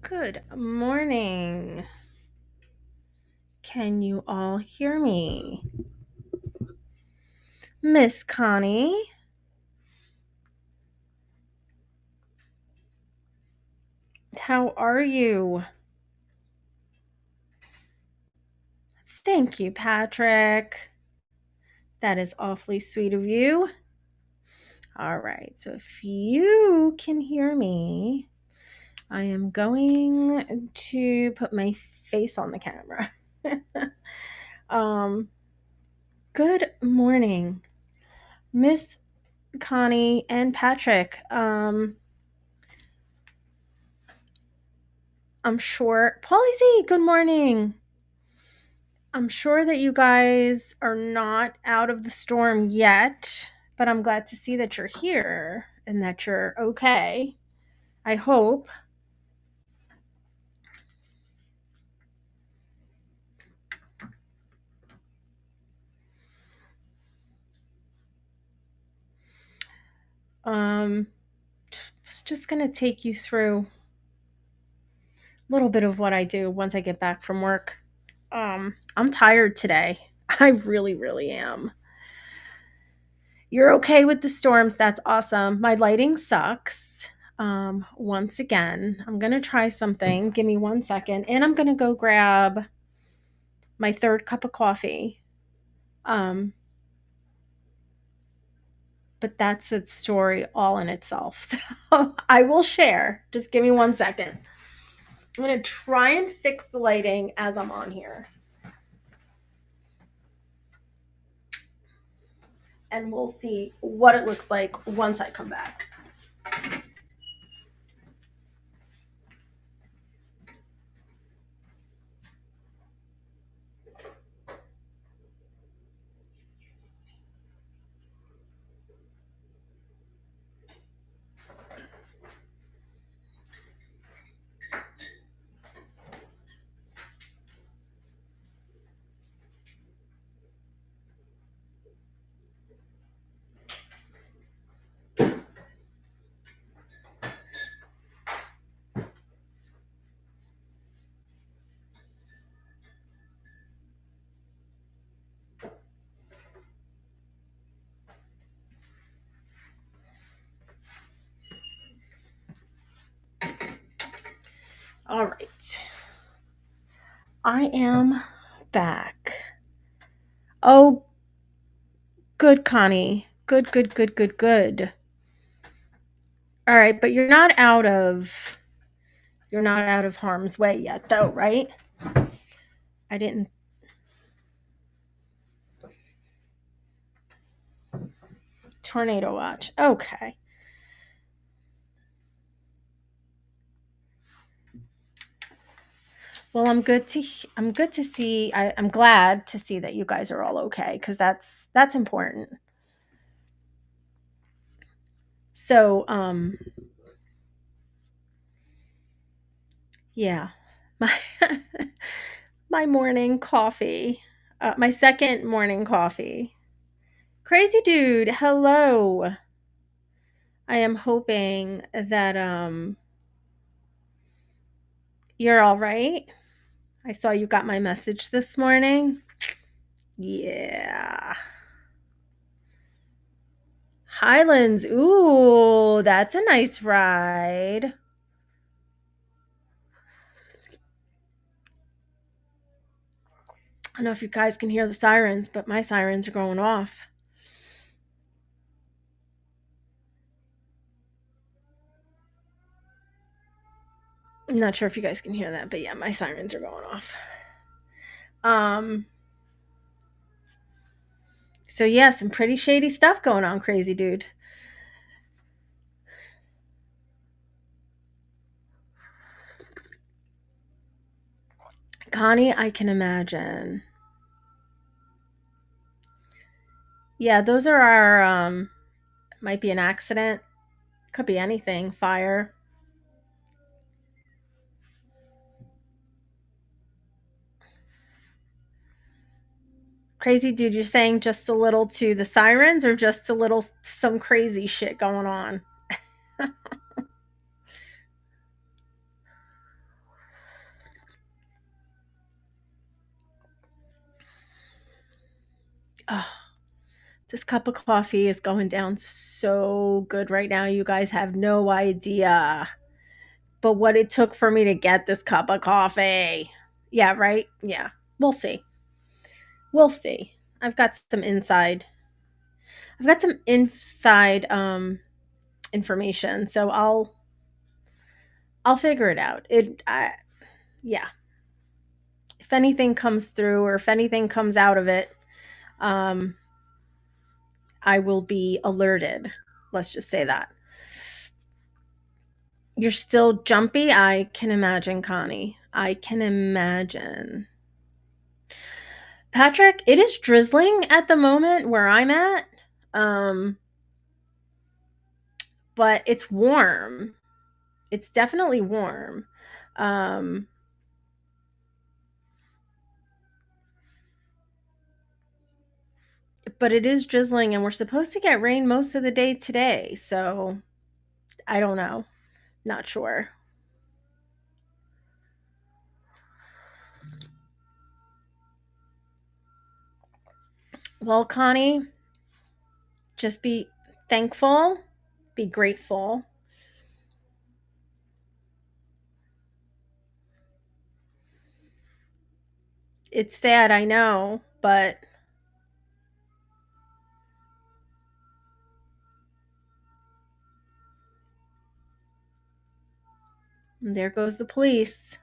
Good morning. Can you all hear me? Miss Connie, how are you? Thank you, Patrick. That is awfully sweet of you. All right, so if you can hear me, I am going to put my face on the camera. um, Good morning, Miss Connie and Patrick. I'm sure. Policy, good morning. I'm sure that you guys are not out of the storm yet, but I'm glad to see that you're here and that you're okay. I hope. Um, was just going to take you through a little bit of what I do once I get back from work. I'm tired today. I really, really am. You're okay with the storms. That's awesome. My lighting sucks. Once again, I'm going to try something. Give me 1 second. And I'm going to go grab my third cup of coffee. Um, but that's a story all in itself. So I will share. Just give me 1 second. I'm going to try and fix the lighting as I'm on here. And we'll see what it looks like once I come back. All right. I am back. Oh, good, Connie. Good, good, good, good, good. All right, but you're not out of harm's way yet though, right? I didn't. Tornado watch. Okay. Well, I'm good to see. I'm glad to see that you guys are all okay because that's important. So, yeah, my my morning coffee, my second morning coffee. Crazy dude, hello. I am hoping that you're all right. I saw you got my message this morning. Yeah. Highlands. Ooh, that's a nice ride. I don't know if you guys can hear the sirens, but my sirens are going off. I'm not sure if you guys can hear that, but yeah, my sirens are going off. So yeah, some pretty shady stuff going on, crazy dude. Connie, I can imagine. Yeah, those are our might be an accident. Could be anything. Fire. Crazy dude, you're saying just a little to the sirens or just a little some crazy shit going on? Oh, this cup of coffee is going down so good right now. You guys have no idea. But what it took for me to get this cup of coffee. Yeah, right? Yeah. We'll see. We'll see. I've got some inside. I've got some inside information, so I'll figure it out. Yeah. If anything comes through or if anything comes out of it, um I will be alerted. Let's just say that. You're still jumpy? I can imagine, Connie. I can imagine. Patrick, it is drizzling at the moment where I'm at. Um, but it's warm. It's definitely warm. Um, but it is drizzling and we're supposed to get rain most of the day today. So I don't know. Not sure. Well, Connie, just be thankful, be grateful. It's sad, I know, but there goes the police.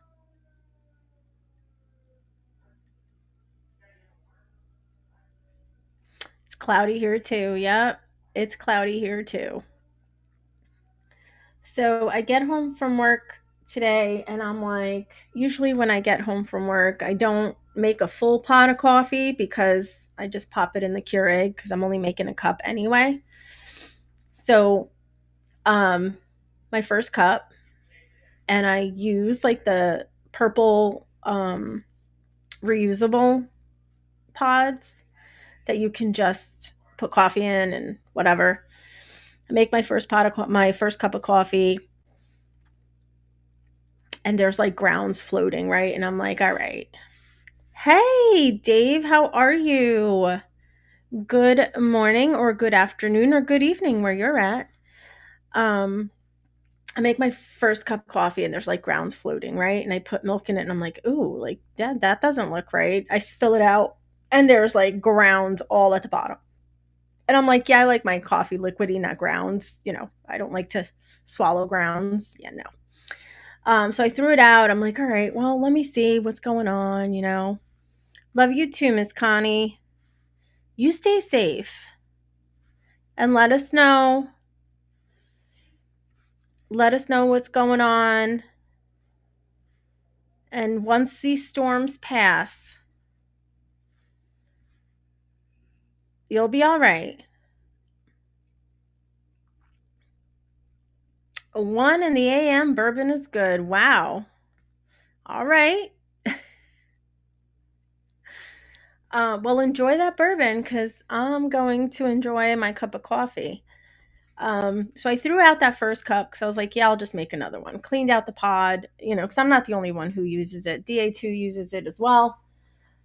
It's cloudy here too. Yep. It's cloudy here too. So I get home from work today and I'm like, usually when I get home from work, I don't make a full pot of coffee because I just pop it in the Keurig because I'm only making a cup anyway. So, um, my first cup, and I use like the purple reusable pods that you can just put coffee in and whatever. I make my my first cup of coffee, and there's like grounds floating, right? And I'm like, all right. Hey, Dave, how are you? Good morning or good afternoon or good evening where you're at. Um, I make my first cup of coffee and there's like grounds floating, right? And I put milk in it and I'm like, ooh, like that doesn't look right. I spill it out and there's like grounds all at the bottom. And I'm like, yeah, I like my coffee liquidy, not grounds. I don't like to swallow grounds. Yeah, no. So I threw it out. I'm like, all right, well, let me see what's going on. Love you too, Miss Connie. You stay safe and let us know. Let us know what's going on. And once these storms pass, you'll be all right. 1 in the AM bourbon is good. Wow. All right. Well, enjoy that bourbon because I'm going to enjoy my cup of coffee. So I threw out that first cup because I was like, yeah, I'll just make another one. Cleaned out the pod, because I'm not the only one who uses it. DA2 uses it as well.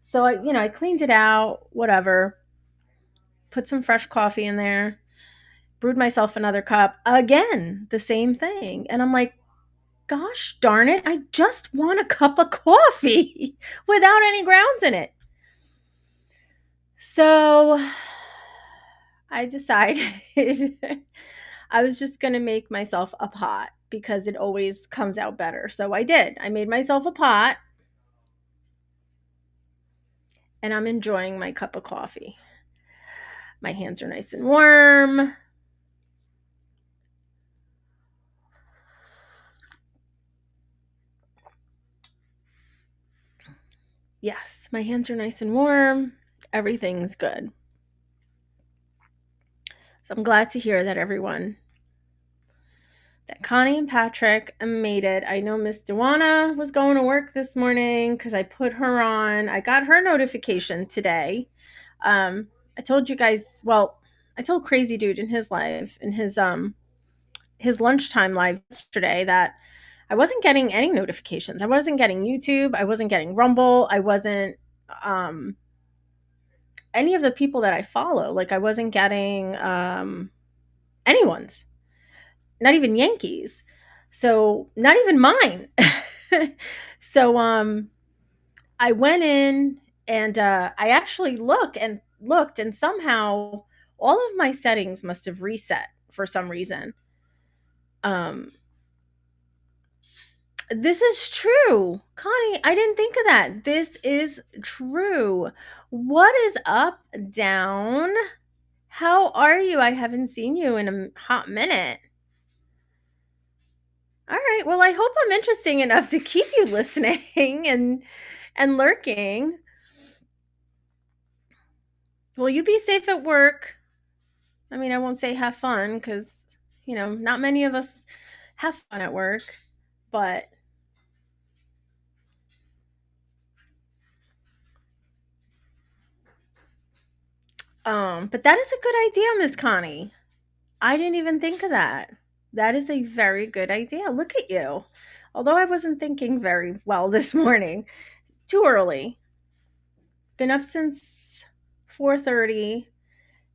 So I cleaned it out, whatever. Put some fresh coffee in there. Brewed myself another cup. Again, the same thing. And I'm like, gosh darn it, I just want a cup of coffee without any grounds in it. So I decided I was just going to make myself a pot because it always comes out better. So I did. I made myself a pot and I'm enjoying my cup of coffee. My hands are nice and warm. Yes, my hands are nice and warm. Everything's good. So I'm glad to hear that Connie and Patrick made it. I know Miss Dewana was going to work this morning because I put her on. I got her notification today. I told you guys, well, I told Crazy Dude in his lunchtime live yesterday that I wasn't getting any notifications. I wasn't getting YouTube. I wasn't getting Rumble. I wasn't any of the people that I follow. Like, I wasn't getting anyone's, not even Yankees. So, not even mine. So, I went in and I actually looked, and somehow all of my settings must have reset for some reason. Um, this is true. Connie, I didn't think of that. This is true. What is up, down? How are you? I haven't seen you in a hot minute. All right. Well, I hope I'm interesting enough to keep you listening and lurking. Well, you be safe at work. I mean, I won't say have fun because, not many of us have fun at work, but but that is a good idea, Miss Connie. I didn't even think of that. That is a very good idea. Look at you. Although I wasn't thinking very well this morning. It's too early. Been up since 4:30,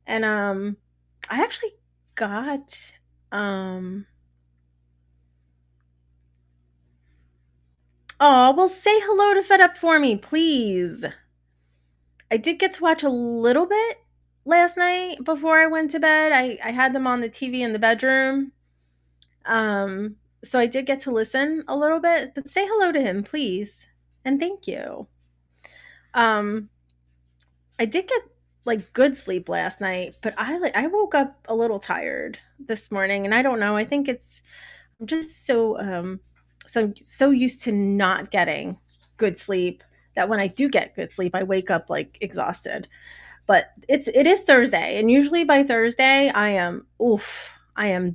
and I actually got oh, well, say hello to Fed Up for me, please. I did get to watch a little bit last night before I went to bed. I had them on the TV in the bedroom. So I did get to listen a little bit, but say hello to him, please. And thank you. Um, I did get like good sleep last night, but I woke up a little tired this morning, and I don't know. I think I'm just so used to not getting good sleep that when I do get good sleep, I wake up like exhausted. But it is Thursday, and usually by Thursday I am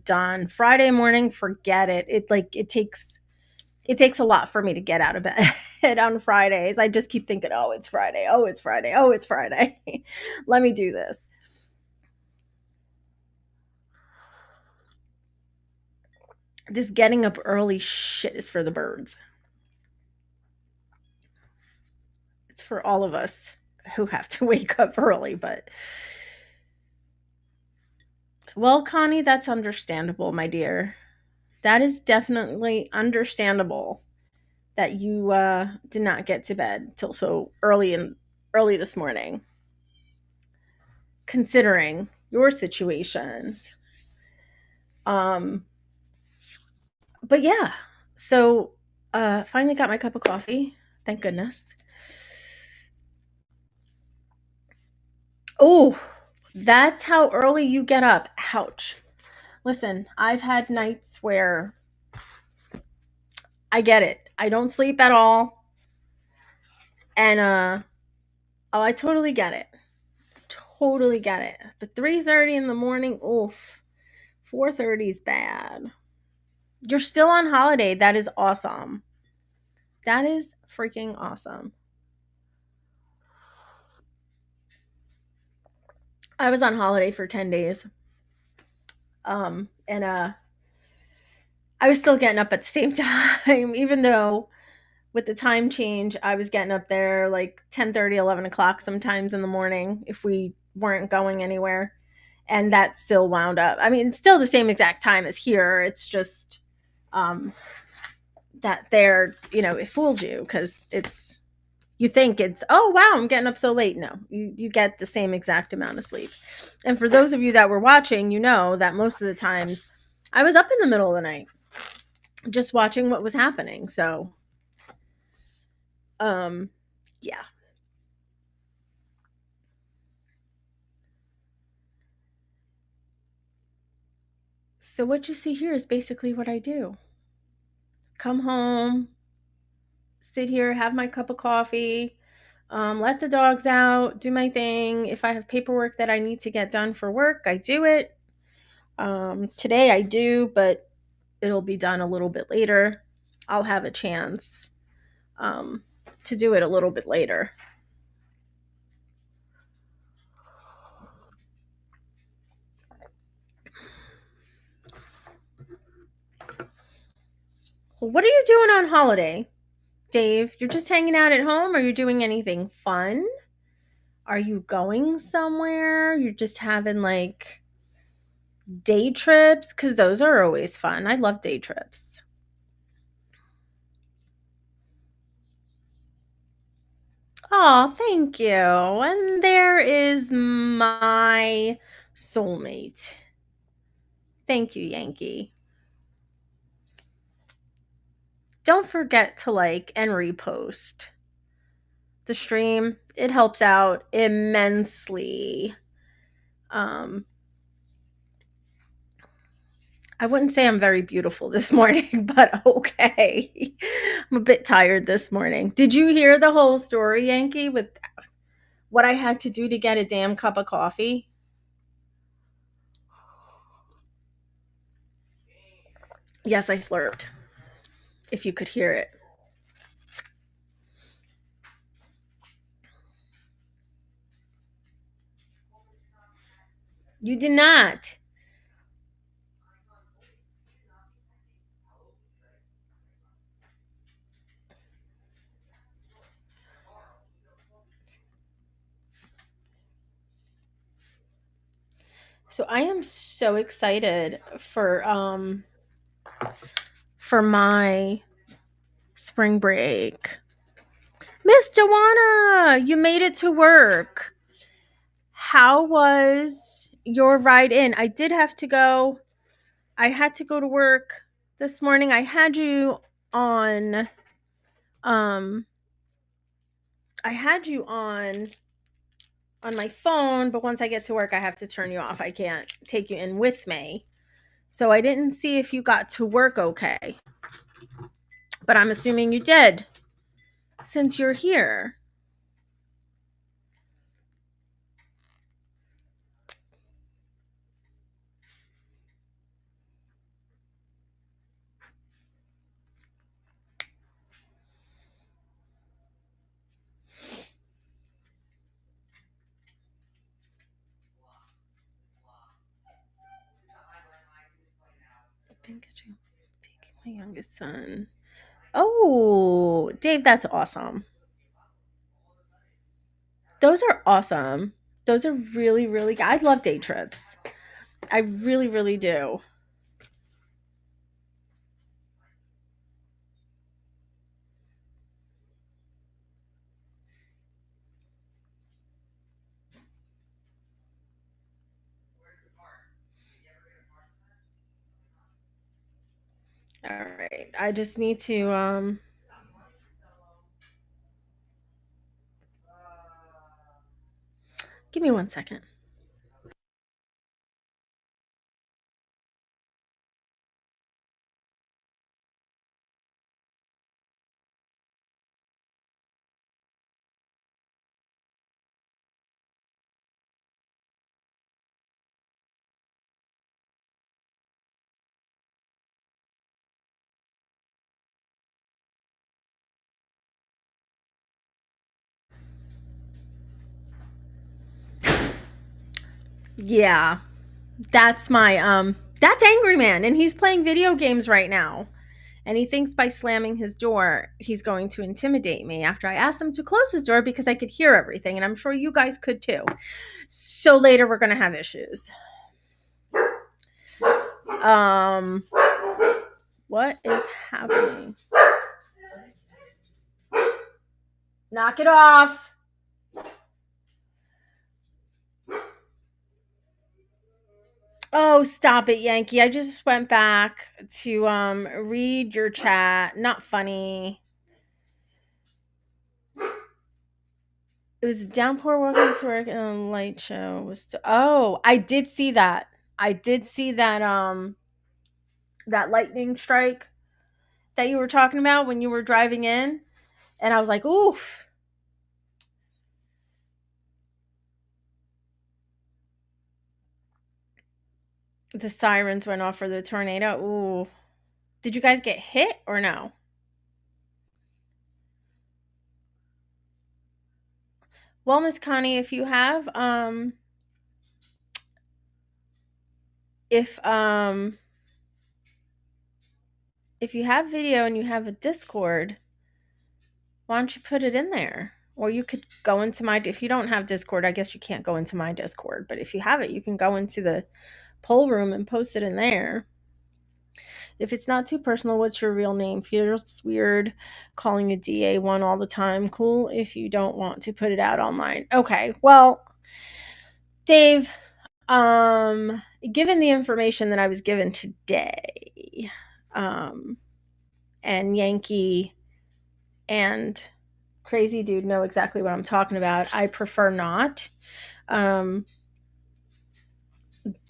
done. Friday morning, forget it. It takes a lot for me to get out of bed on Fridays. I just keep thinking, "Oh, it's Friday. Oh, it's Friday. Oh, it's Friday. Let me do this." This getting up early shit is for the birds. It's for all of us who have to wake up early, but well, Connie, that's understandable, my dear. That is definitely understandable that you did not get to bed till so early this morning, considering your situation. Um, but yeah, so finally got my cup of coffee. Thank goodness. Oh, that's how early you get up. Ouch. Listen, I've had nights where I get it. I don't sleep at all. And oh, I totally get it. Totally get it. But 3:30 in the morning, oof. 4:30 is bad. You're still on holiday. That is awesome. That is freaking awesome. I was on holiday for 10 days. And I was still getting up at the same time, even though with the time change, I was getting up there like 10:30, 11 o'clock sometimes in the morning if we weren't going anywhere. And that still wound up. I mean, it's still the same exact time as here. It's just um, that there, it fools you because you think it's, oh, wow, I'm getting up so late. No, you get the same exact amount of sleep. And for those of you that were watching, you know that most of the times I was up in the middle of the night just watching what was happening. So, yeah. So what you see here is basically what I do. Come home, sit here, have my cup of coffee, let the dogs out, do my thing. If I have paperwork that I need to get done for work, I do it. Today I do, but it'll be done a little bit later. I'll have a chance um, to do it a little bit later. Well, what are you doing on holiday, Dave? You're just hanging out at home? Are you doing anything fun? Are you going somewhere? You're just having like day trips? Because those are always fun. I love day trips. Oh, thank you. And there is my soulmate. Thank you, Yankee. Don't forget to like and repost the stream. It helps out immensely. Um, I wouldn't say I'm very beautiful this morning, but okay. I'm a bit tired this morning. Did you hear the whole story, Yankee, with what I had to do to get a damn cup of coffee? Yes, I slurped, if you could hear it. You did not. So I am so excited for my spring break. Miss Joanna, you made it to work. How was your ride in? I did have to go. I had to go to work this morning. I had you on um I had you on my phone, but once I get to work I have to turn you off. I can't take you in with me. So I didn't see if you got to work okay. But I'm assuming you did since you're here. Taking my youngest son. Oh, Dave, that's awesome. Those are awesome. Those are really, really good. I love day trips. I really, really do. All right. I just need to give me 1 second. Yeah. That's Angry Man and he's playing video games right now. And he thinks by slamming his door, he's going to intimidate me after I asked him to close his door because I could hear everything. And I'm sure you guys could too. So later we're going to have issues. Um, what is happening? Knock it off. Oh, stop it, Yankee. I just went back to read your chat. Not funny. It was a downpour walking to work and a light show was oh, I did see that. I did see that lightning strike that you were talking about when you were driving in. And I was like, oof. The sirens went off for the tornado. Ooh. Did you guys get hit or no? Well, Miss Connie, if if you have video and you have a Discord, why don't you put it in there? or you could go into my, if you don't have Discord, I guess you can't go into my Discord, but if you have it, you can go into the poll room and post it in there. If it's not too personal, what's your real name? Feels weird calling a DA1 all the time. Cool if you don't want to put it out online. Okay, well, Dave, given the information that I was given today, um, and Yankee and Crazy Dude know exactly what I'm talking about, I prefer not. Um,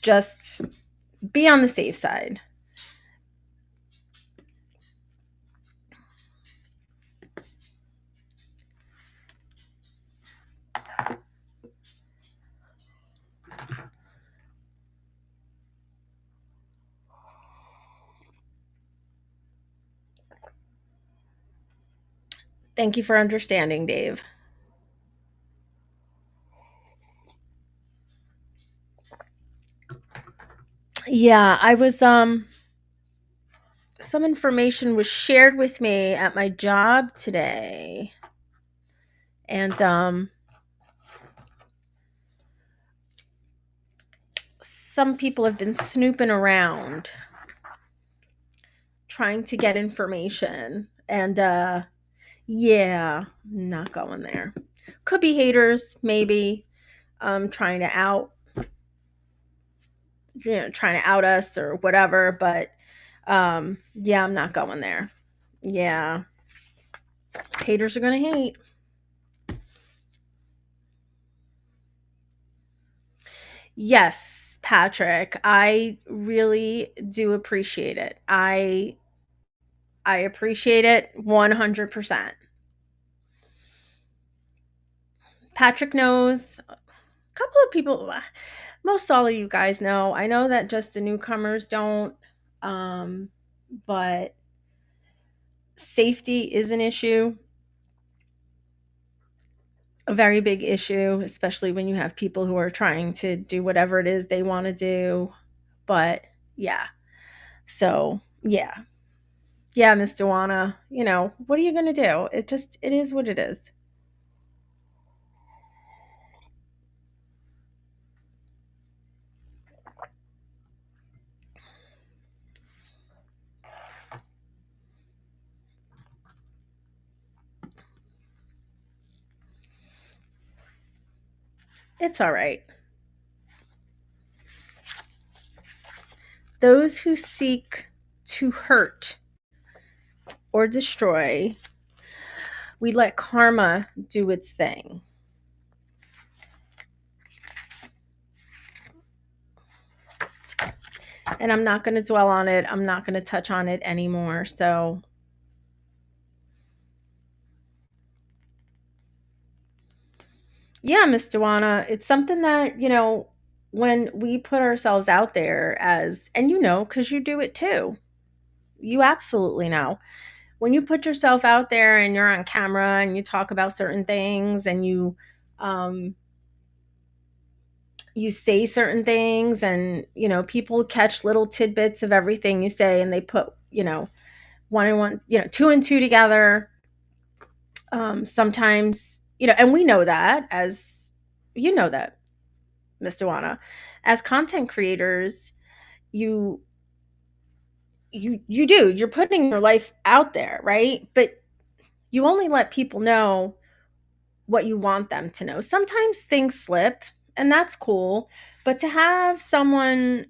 just be on the safe side. Thank you for understanding, Dave. Yeah, I was some information was shared with me at my job today. And some people have been snooping around trying to get information. And yeah, not going there. Could be haters, maybe, trying to trying to out us or whatever, but yeah, I'm not going there. Yeah. Haters are going to hate. Yes, Patrick, I really do appreciate it. I appreciate it 100%. Patrick knows. A couple of people, most all of you guys know. I know that just the newcomers don't, but safety is an issue, a very big issue, especially when you have people who are trying to do whatever it is they want to do. But yeah, so yeah, yeah, Miss Dewana, what are you going to do? It is what it is. It's all right. Those who seek to hurt or destroy, we let karma do its thing. And I'm not going to dwell on it. I'm not going to touch on it anymore. So, yeah, Miss Dewana, it's something that, when we put ourselves out there as, and because you do it too, you absolutely know. When you put yourself out there and you're on camera and you talk about certain things and um, you say certain things and, people catch little tidbits of everything you say and they put, one and one, two and two together. Sometimes, and we know that as that, Miss Dewana, as content creators, you you're putting your life out there, right? But you only let people know what you want them to know. Sometimes things slip, and that's cool. But to have someone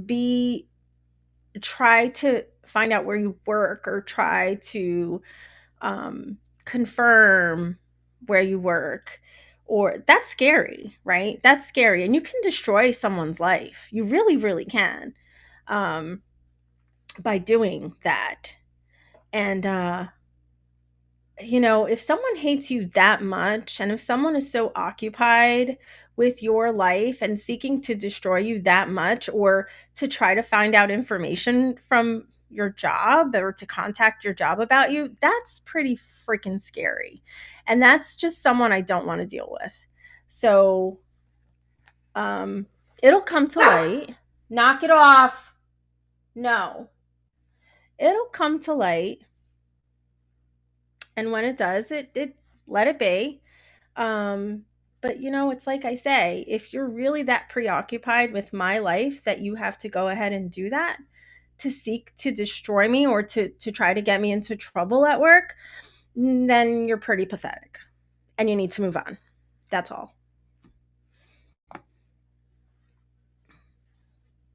be try to find out where you work or try to confirm where you work, or that's scary, right? That's scary, and you can destroy someone's life. You really, really can, um, by doing that. And if someone hates you that much, and if someone is so occupied with your life and seeking to destroy you that much, or to try to find out information from your job or to contact your job about you, that's pretty freaking scary. And that's just someone I don't want to deal with. So, um, it'll come to light. Knock it off. No, it'll come to light. And when it does, it let it be. Um, but it's like I say, if you're really that preoccupied with my life that you have to go ahead and do that to seek to destroy me or to try to get me into trouble at work, then you're pretty pathetic and you need to move on. That's all.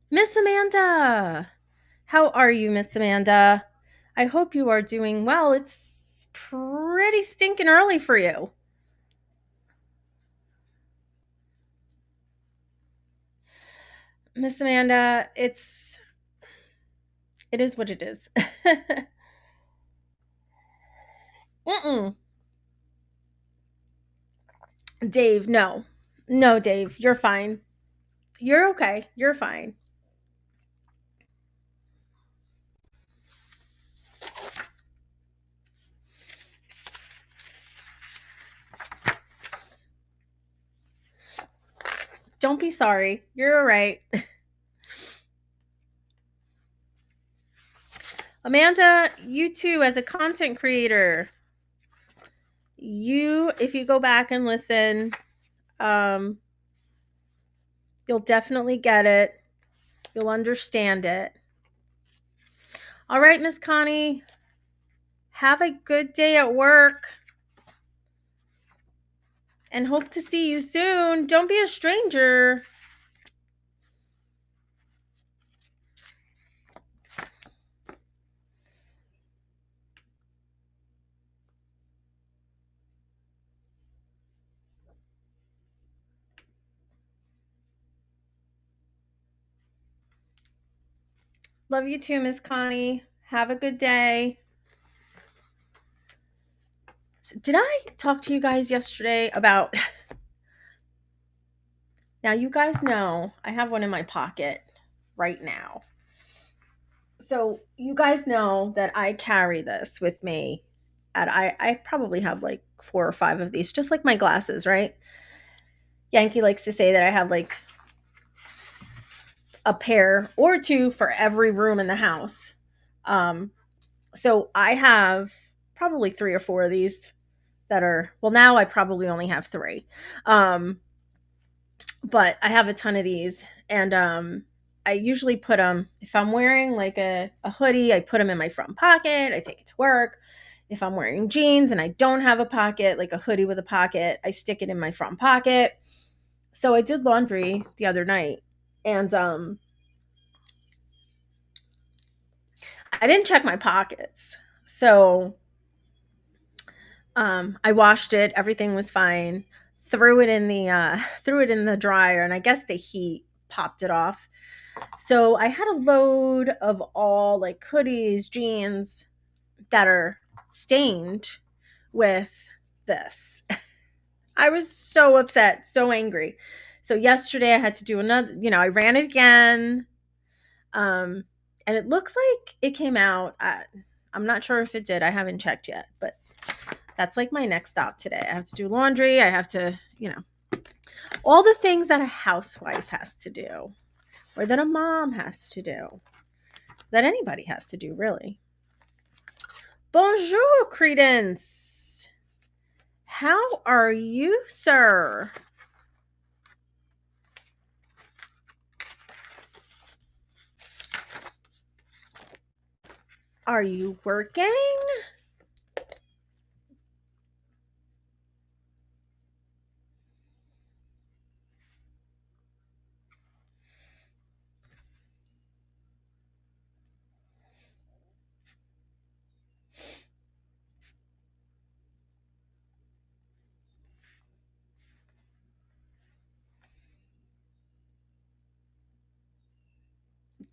Miss Amanda, how are you, Miss Amanda? I hope you are doing well. It's pretty stinking early for you. Miss Amanda, it is what it is. Mm-mm. Dave, no. No, Dave, you're fine. You're okay. You're fine. Don't be sorry. You're all right. Amanda, you too, as a content creator, if you go back and listen, um, you'll definitely get it. You'll understand it. All right, Miss Connie, have a good day at work and hope to see you soon. Don't be a stranger. Love you too, Miss Connie. Have a good day. So did I talk to you guys yesterday about? Now, you guys know I have one in my pocket right now. So, you guys know that I carry this with me. And I probably have like 4 or 5 of these, just like my glasses, right? Yankee likes to say that I have like a pair or two for every room in the house. Um, so I have probably 3 or 4 of these that are, well, now I probably only have 3. Um, but I have a ton of these, and I usually put them, if I'm wearing like a hoodie, I put them in my front pocket. I take it to work. If I'm wearing jeans and I don't have a pocket, like a hoodie with a pocket, I stick it in my front pocket. So I did laundry the other night, and I didn't check my pockets. So I washed it, everything was fine. Threw it in the dryer, and I guess the heat popped it off. So I had a load of all like hoodies, jeans that are stained with this. I was so upset, so angry. So yesterday I had to do another, I ran it again. Um, and it looks like it came out. I'm not sure if it did. I haven't checked yet, but that's like my next stop today. I have to do laundry. I have to, all the things that a housewife has to do or that a mom has to do, that anybody has to do, really. Bonjour, Credence. How are you, sir? Are you working?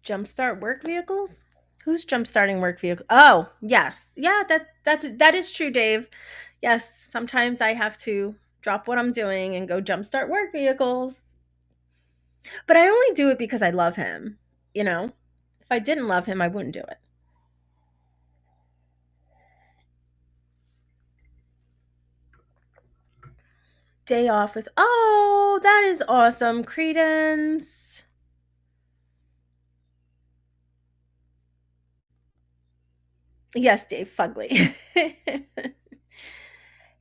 Jumpstart work vehicles? Who's jumpstarting work vehicle? Oh, yes. Yeah, that is true, Dave. Yes, sometimes I have to drop what I'm doing and go jumpstart work vehicles. But I only do it because I love him, you know? If I didn't love him, I wouldn't do it. Day off with, oh, that is awesome, Credence. Yes, Dave Fugly.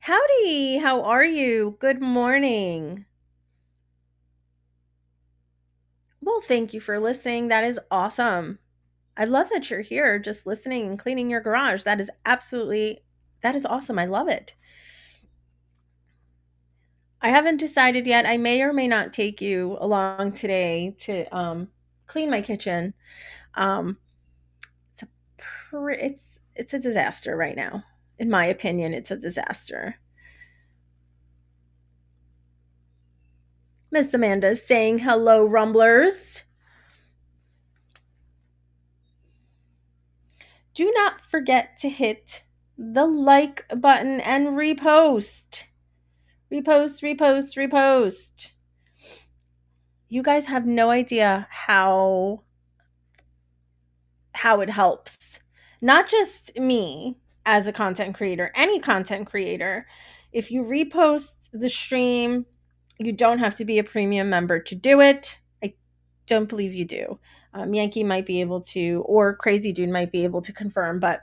Howdy, how are you? Good morning. Well, thank you for listening. That is awesome. I love that you're here just listening and cleaning your garage. That is awesome. I love it. I haven't decided yet. I may or may not take you along today to clean my kitchen. Um, it's a it's a disaster right now. In my opinion, it's a disaster. Miss Amanda is saying hello, Rumblers. Do not forget to hit the like button and repost. Repost, repost, repost. You guys have no idea how it helps. Not just me as a content creator, any content creator. If you repost the stream, you don't have to be a premium member to do it. I don't believe you do. Yankee might be able to, or Crazy Dude might be able to confirm, but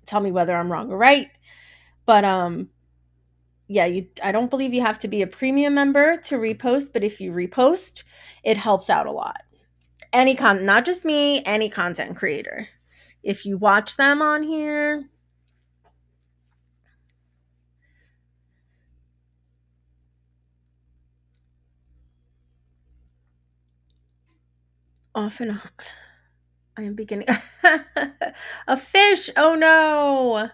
tell me whether I'm wrong or right. But yeah, I don't believe you have to be a premium member to repost, but if you repost, it helps out a lot. Not just me, any content creator. If you watch them on here, off and on, I am beginning. A fish. Oh no.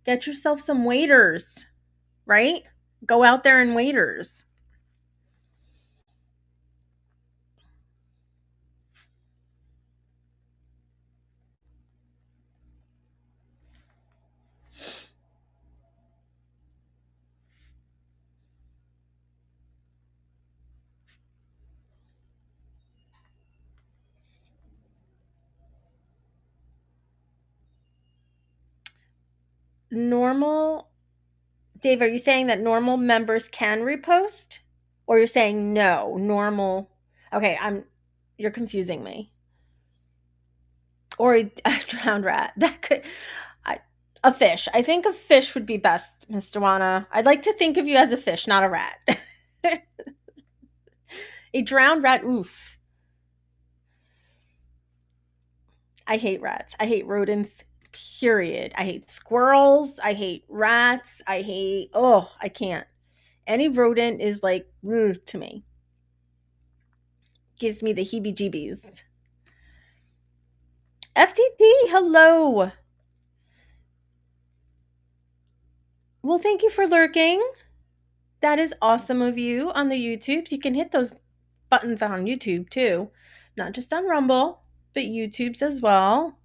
Get yourself some waders, right? Go out there and waders. Normal. Dave, are you saying that normal members can repost? Or you're saying no, normal. Okay, you're confusing me. Or a drowned rat. That could I, a fish. I think a fish would be best, Mr. Wana. I'd like to think of you as a fish, not a rat. A drowned rat, oof. I hate rats. I hate rodents, period. I hate squirrels. I hate rats. I can't. Any rodent is like, to me. Gives me the heebie jeebies. FTT, hello. Well, thank you for lurking. That is awesome of you on the YouTubes. You can hit those buttons on YouTube too, not just on Rumble, but YouTube's as well.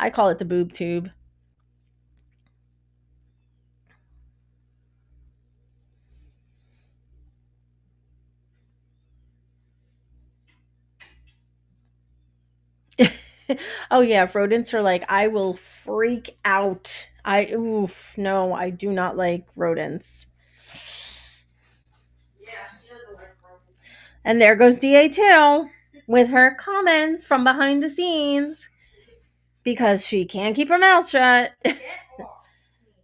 I call it the boob tube. Oh yeah, rodents are like, I will freak out. No, I do not like rodents. And there goes DA2 with her comments from behind the scenes because she can't keep her mouth shut.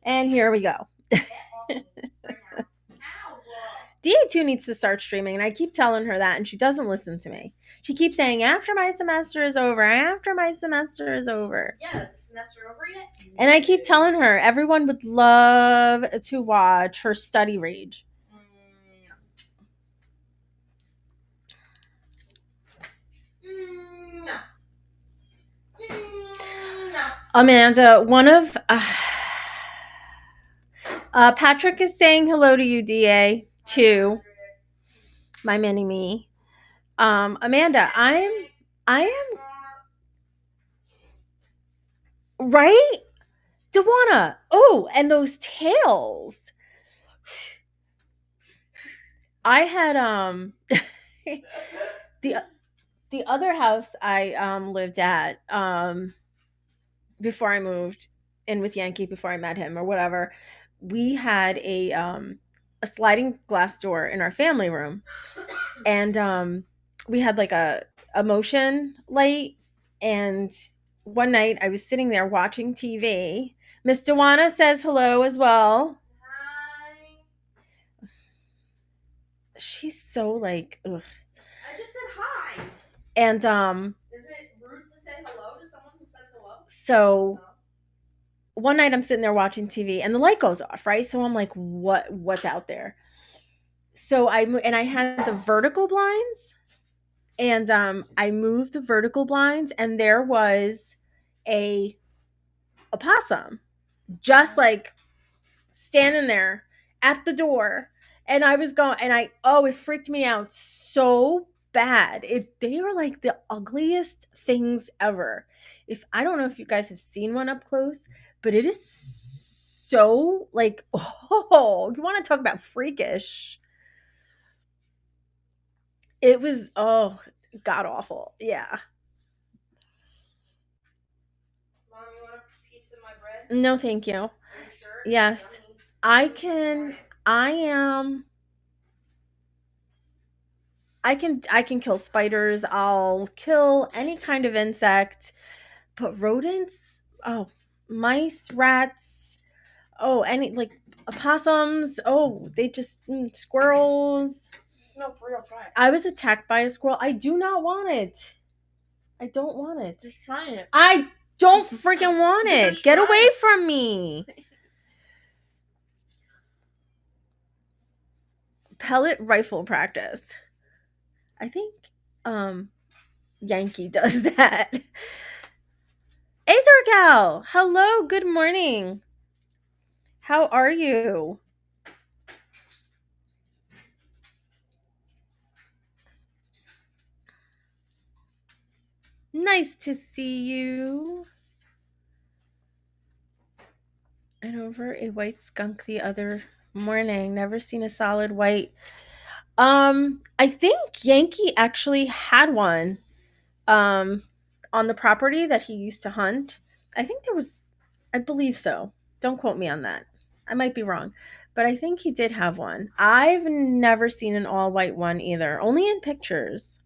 And here we go. DA2 needs to start streaming, and I keep telling her that, and she doesn't listen to me. She keeps saying, after my semester is over, after my semester is over. Yeah, is the semester over yet? And I keep telling her, everyone would love to watch her study rage. No. Amanda, Patrick is saying hello to you, DA, too. My mini me. Amanda, I am right, Dewana. Oh, and those tails. I had the the other house I lived at before I moved in with Yankee, before I met him or whatever. We had a sliding glass door in our family room, and we had like a motion light, and one night I was sitting there watching TV. Miss Dewana says hello as well. Hi. She's so like, ugh. I just said hi. And Is it rude to say hello to someone who says hello? So one night I'm sitting there watching TV and the light goes off, right? So I'm like, what's out there? So I had the vertical blinds, and I moved the vertical blinds, and there was a opossum just like standing there at the door. And I was going, and it freaked me out so bad. They are like the ugliest things ever. If I don't know if you guys have seen one up close, but it is so like, oh, you want to talk about freakish. It was, oh, god awful. Yeah. Mom, you want a piece of my bread? No, thank you. Are you sure? Yes. I can, I am I can kill spiders. I'll kill any kind of insect, but rodents, oh, mice, rats, oh, any like opossums, oh, they just squirrels. No, for real, try it. I was attacked by a squirrel. I do not want it. I don't want it. Just try it. I don't freaking want it. Get away from me. Pellet rifle practice. I think Yankee does that. Azorgal, hello, good morning. How are you? Nice to see you. And over a white skunk the other morning. Never seen a solid white. I think Yankee actually had one on the property that he used to hunt. I believe so. Don't quote me on that. I might be wrong. But I think he did have one. I've never seen an all white one either, only in pictures.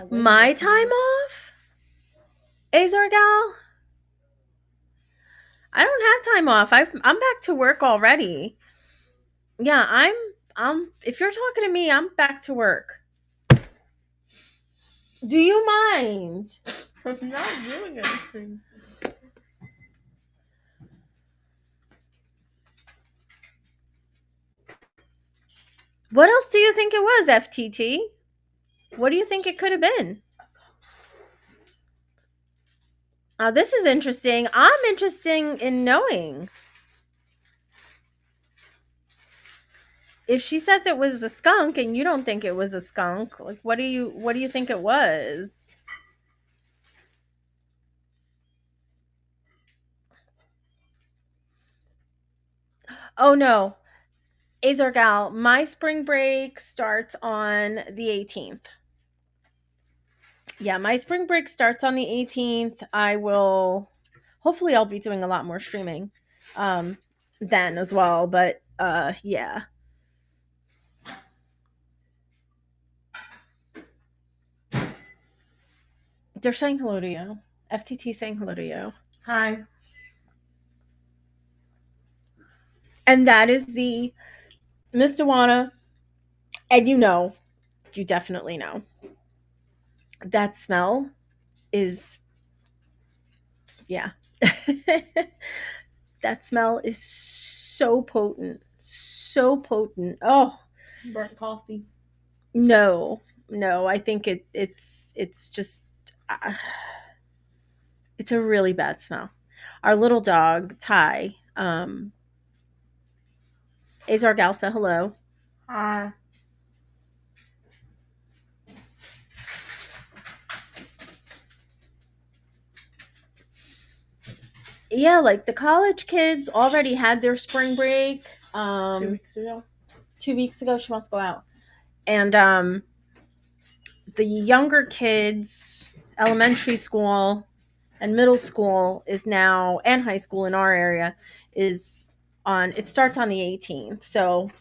My time off? Azorgal? I don't have time off. I'm back to work already. Yeah, if you're talking to me, I'm back to work. Do you mind? I'm not doing anything. What else do you think it was, FTT? What do you think it could have been? This is interesting. I'm interested in knowing. If she says it was a skunk and you don't think it was a skunk, like what do you think it was? Oh no. Azorgal, my spring break starts on the 18th. Yeah, my spring break starts on the 18th. Hopefully I'll be doing a lot more streaming then as well, but yeah. They're saying hello to you. FTT saying hello to you. Hi. And that is the Miss Dewana. And you definitely know. That smell is, yeah. That smell is so potent. So potent. Oh, Burnt coffee. no. I think it's just it's a really bad smell. Our little dog, Ty, Azar Gal said hello. Hi. Yeah, like the college kids already had their spring break. 2 weeks ago. 2 weeks ago, she wants to go out. And the younger kids, elementary school and middle school is now, and high school in our area is it starts on the 18th. So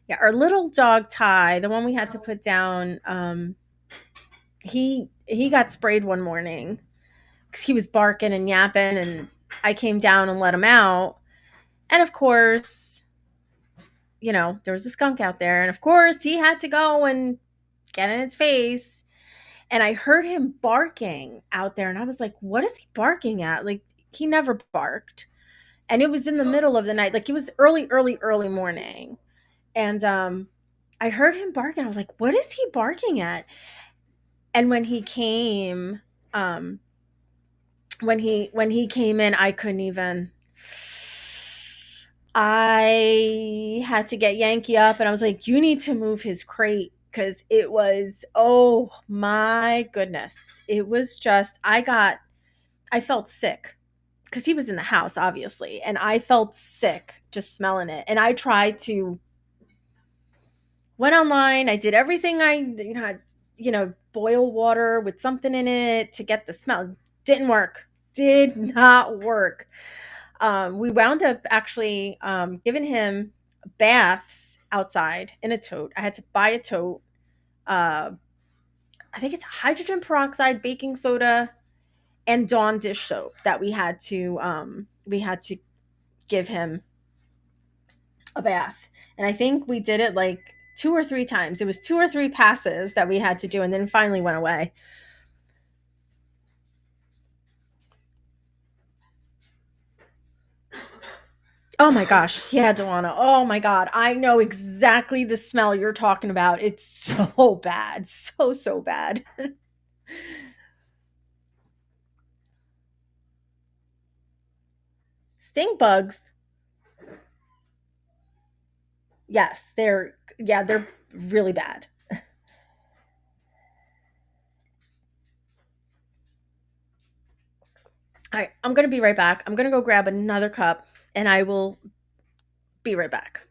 Yeah, our little dog Ty, the one we had to put down, he got sprayed one morning because he was barking and yapping, and I came down and let him out. And of course, there was a skunk out there, and of course he had to go and get in its face. And I heard him barking out there, and I was like, "What is he barking at?" Like, he never barked, and it was in the middle of the night, like it was early, early, early morning, and I heard him barking. I was like, "What is he barking at?" And um, when he came in, I couldn't even. I had to get Yankee up, and I was like, "You need to move his crate." Because it was, oh my goodness. It was just, I felt sick because he was in the house, obviously. And I felt sick just smelling it. And I tried to, went online. I did everything boil water with something in it to get the smell. Didn't work. Did not work. We wound up actually giving him baths outside in a tote. I had to buy a tote. Uh, I think it's hydrogen peroxide, baking soda, and Dawn dish soap that we had to give him a bath. And I think we did it like 2 or 3 times. It was 2 or 3 passes that we had to do, and then finally went away. Oh my gosh, yeah, Dewana. Oh my god, I know exactly the smell you're talking about. It's so bad, so bad. Stink bugs, yes, they're really bad. All right, I'm gonna be right back. I'm gonna go grab another cup, and I will be right back.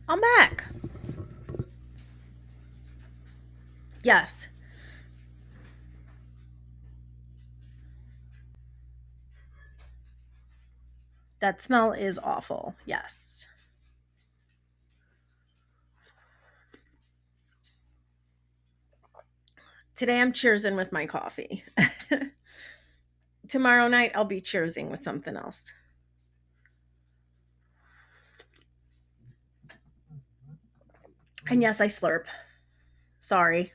I'm back. Yes, that smell is awful. Yes. Today I'm cheersing with my coffee. Tomorrow night I'll be cheersing with something else. And yes, I slurp. Sorry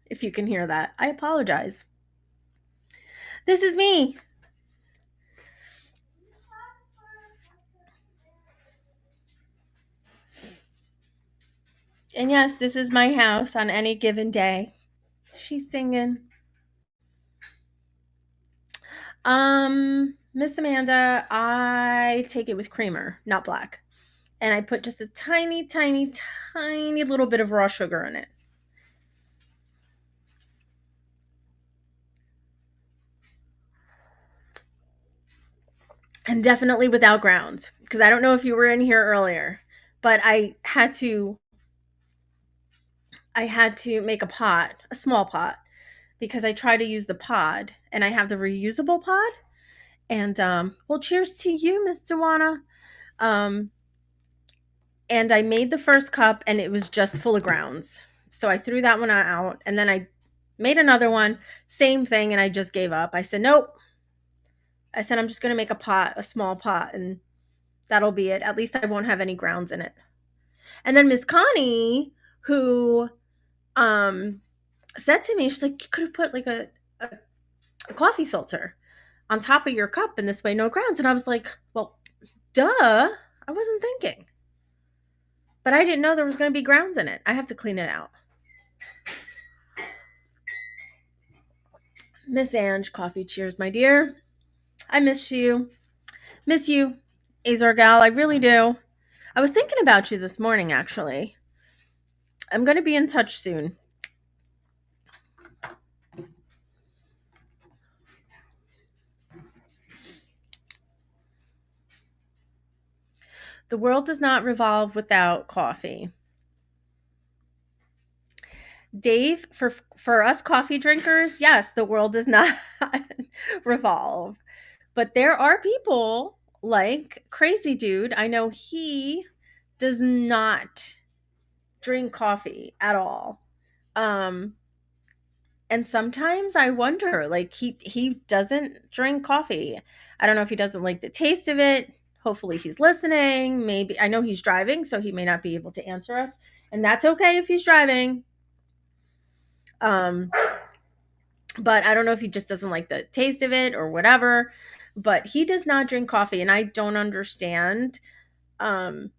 if you can hear that. I apologize. This is me. And yes, this is my house on any given day. She's singing. Miss Amanda, I take it with creamer, not black. And I put just a tiny, tiny, tiny little bit of raw sugar in it. And definitely without grounds. Because I don't know if you were in here earlier, but I had to make a pot, a small pot, because I try to use the pod and I have the reusable pod. And well, cheers to you, Miss Dewana. Um, and I made the first cup and it was just full of grounds. So I threw that one out and then I made another one, same thing, and I just gave up. I said, nope. I said, I'm just going to make a pot, a small pot, and that'll be it. At least I won't have any grounds in it. And then Miss Connie, who um, said to me, she's like, you could have put like a coffee filter on top of your cup and this way no grounds. And I was like, well, duh. I wasn't thinking. But I didn't know there was going to be grounds in it. I have to clean it out. Miss Ange, coffee cheers, my dear. I miss you. Miss you, Azor gal. I really do. I was thinking about you this morning, actually. I'm going to be in touch soon. The world does not revolve without coffee. Dave, for us coffee drinkers, yes, the world does not revolve. But there are people like Crazy Dude. I know he does not drink coffee at all. Um and sometimes I wonder, like he doesn't drink coffee. I don't know if he doesn't like the taste of it. Hopefully he's listening. Maybe I know he's driving, so he may not be able to answer us, and that's okay if he's driving. Um but I don't know if he just doesn't like the taste of it or whatever. But he does not drink coffee, and I don't understand um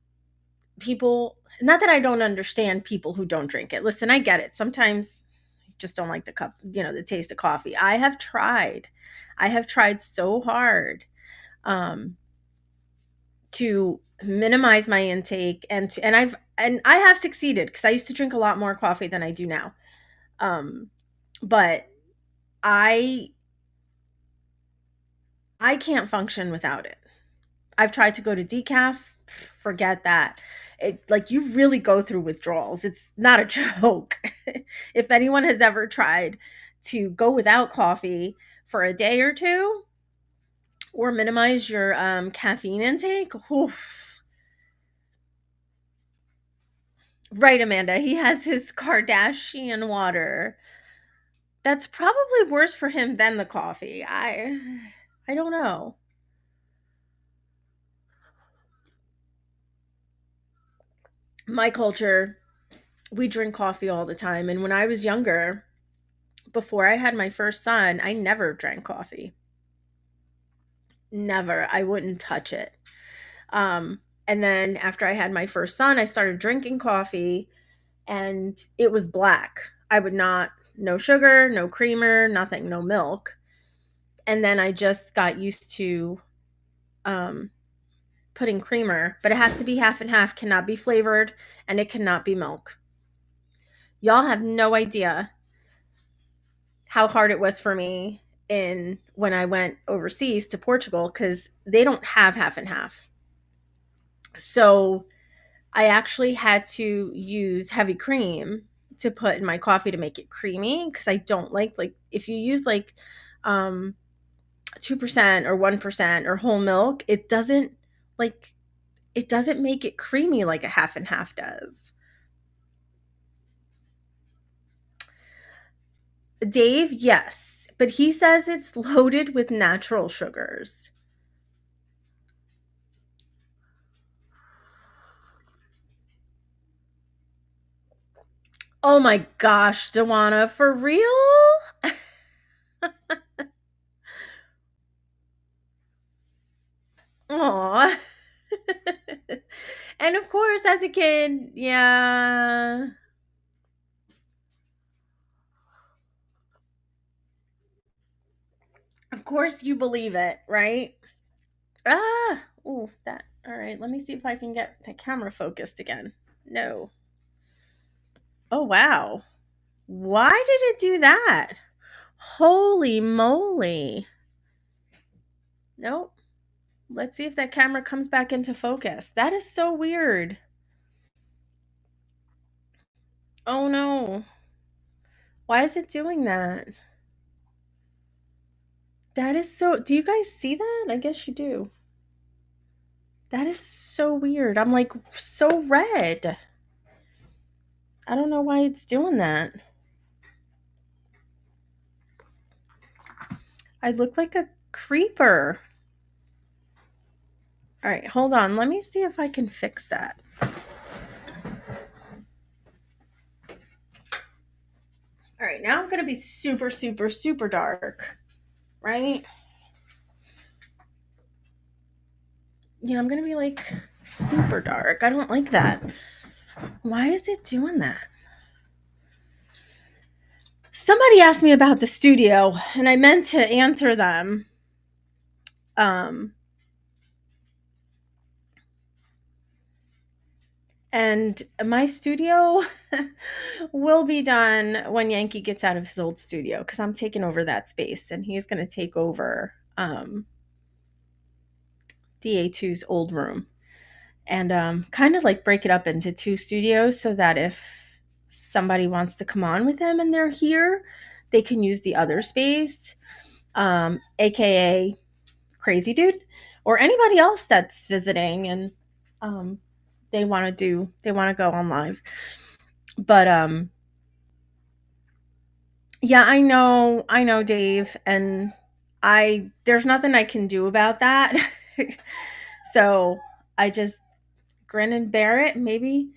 people. Not that I don't understand people who don't drink it. Listen, I get it. Sometimes you just don't like the cup, the taste of coffee. I have tried so hard um to minimize my intake, and I have succeeded because I used to drink a lot more coffee than I do now. But I I can't function without it. I've tried to go to decaf, forget that. It like you really go through withdrawals. It's not a joke. If anyone has ever tried to go without coffee for a day or two or minimize your caffeine intake, oof. Right, Amanda. He has his Kardashian water. That's probably worse for him than the coffee. I don't know. My culture, we drink coffee all the time, and when I was younger, before I had my first son, I never drank coffee. Never. I wouldn't touch it. And then after I had my first son, I started drinking coffee and it was black. I would not, no sugar, no creamer, nothing, no milk. And then I just got used to um, putting creamer, but it has to be half and half, cannot be flavored, and it cannot be milk. Y'all have no idea how hard it was for me in when I went overseas to Portugal because they don't have half and half. So I actually had to use heavy cream to put in my coffee to make it creamy because I don't like if you use like 2% or 1% or whole milk, like it doesn't make it creamy like a half and half does. Dave, yes, but he says it's loaded with natural sugars. Oh my gosh, Dewana, for real? Aw. And of course, as a kid, yeah, of course you believe it, right? Ah, oh, that. All right, let me see if I can get the camera focused again. No. Oh, wow. Why did it do that? Holy moly. Nope. Let's see if that camera comes back into focus. That is so weird. Oh no. Why is it doing that? That is so. Do you guys see that? I guess you do. That is so weird. I'm like so red. I don't know why it's doing that. I look like a creeper. All right, hold on. Let me see if I can fix that. All right, now I'm going to be super, super, super dark, right? Yeah, I'm going to be like super dark. I don't like that. Why is it doing that? Somebody asked me about the studio, and I meant to answer them. Um, and my studio will be done when Yankee gets out of his old studio because I'm taking over that space, and he's going to take over DA2's old room and kind of like break it up into two studios so that if somebody wants to come on with him and they're here, they can use the other space, aka Crazy Dude, or anybody else that's visiting and um, they want to go on live. But yeah, I know, Dave, and I there's nothing I can do about that. So I just grin and bear it. Maybe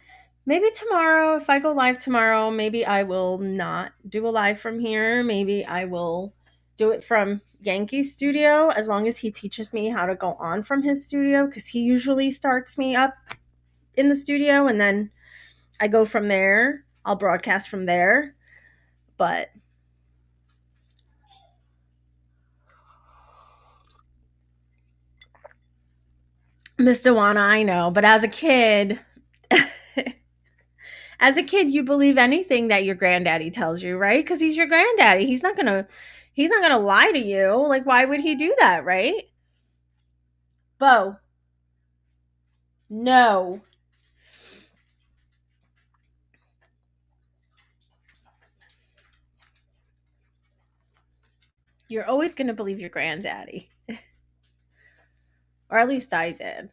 tomorrow, if I go live tomorrow, maybe I will not do a live from here. Maybe I will do it from Yankee studio as long as he teaches me how to go on from his studio because he usually starts me up in the studio and then I go from there. I'll broadcast from there. But Miss Dewana, I know, but as a kid, you believe anything that your granddaddy tells you, right? Because he's your granddaddy. He's not gonna lie to you. Like, why would he do that, right? Bo, no. You're always gonna believe your granddaddy. Or at least I did.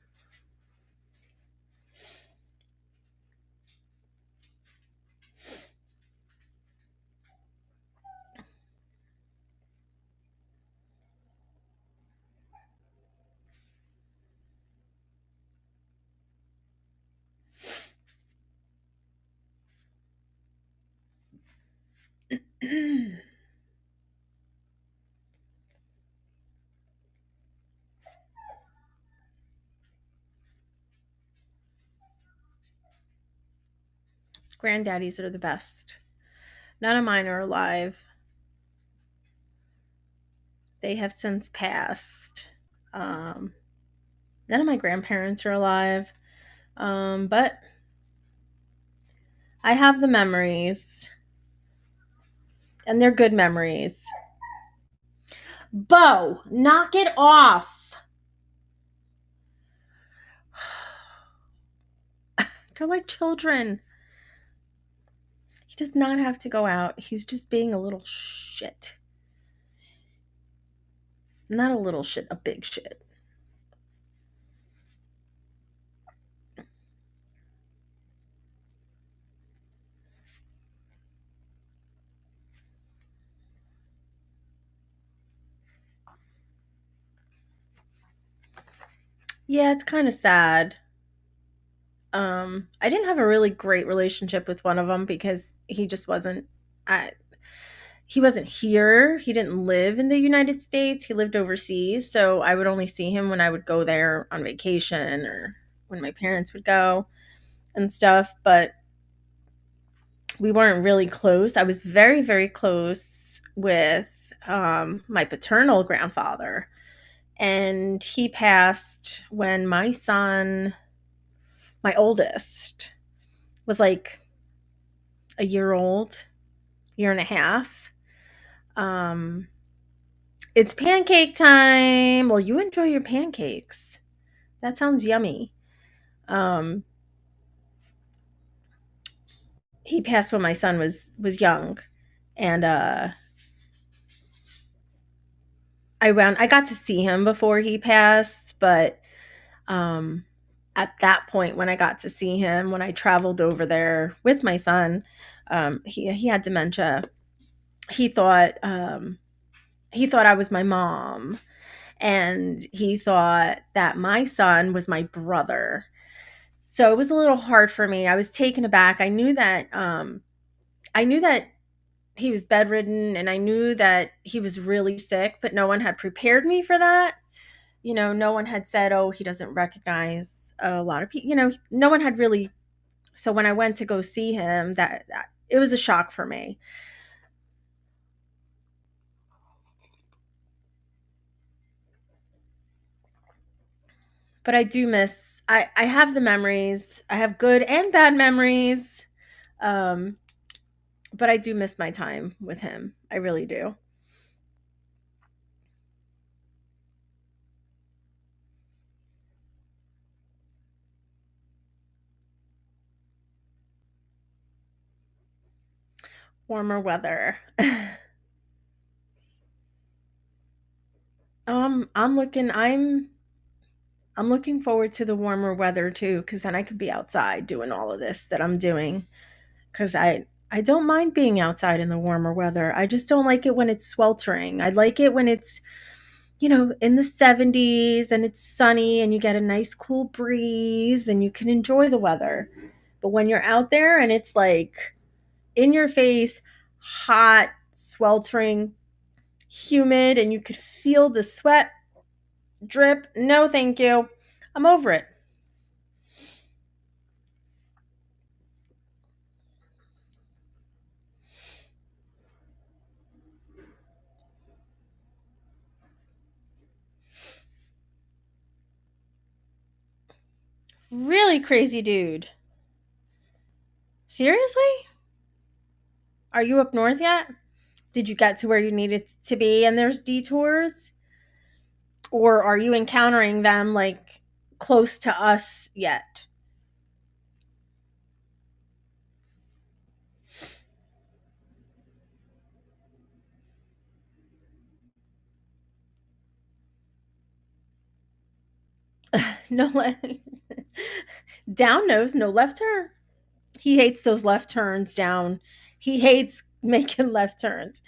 Granddaddies are the best. None of mine are alive. They have since passed. Um, None of my grandparents are alive. But I have the memories, and they're good memories. Bo, knock it off. They're like children. He does not have to go out. He's just being a little shit. Not a little shit, a big shit. Yeah, it's kind of sad. I didn't have a really great relationship with one of them because he just wasn't. I, he wasn't here. He didn't live in the United States. He lived overseas, so I would only see him when I would go there on vacation or when my parents would go and stuff. But we weren't really close. I was very, very close with my paternal grandfather, and he passed when my oldest, was like a year old, year and a half. Um, it's pancake time. Well, you enjoy your pancakes. That sounds yummy. Um, he passed when my son was young, and I got to see him before he passed, but um, at that point when I got to see him, when I traveled over there with my son, he had dementia. He thought he thought I was my mom, and he thought that my son was my brother. So it was a little hard for me. I was taken aback. I knew that he was bedridden, and I knew that he was really sick, but no one had prepared me for that. No one had said, "Oh, he doesn't recognize a lot of people." No one had really. So when I went to go see him, that it was a shock for me. But I do miss. I have the memories. I have good and bad memories. Um, but I do miss my time with him. I really do. Warmer weather. I'm looking. I'm looking forward to the warmer weather too, because then I could be outside doing all of this that I'm doing. Because I don't mind being outside in the warmer weather. I just don't like it when it's sweltering. I like it when it's in the 70s and it's sunny and you get a nice cool breeze and you can enjoy the weather. But when you're out there and it's like in your face, hot, sweltering, humid, and you could feel the sweat drip, no, thank you. I'm over it. Really crazy dude. Seriously? Are you up north yet? Did you get to where you needed to be and there's detours? Or are you encountering them like close to us yet? No left. Down nose, no left turn. He hates those left turns down. He hates making left turns.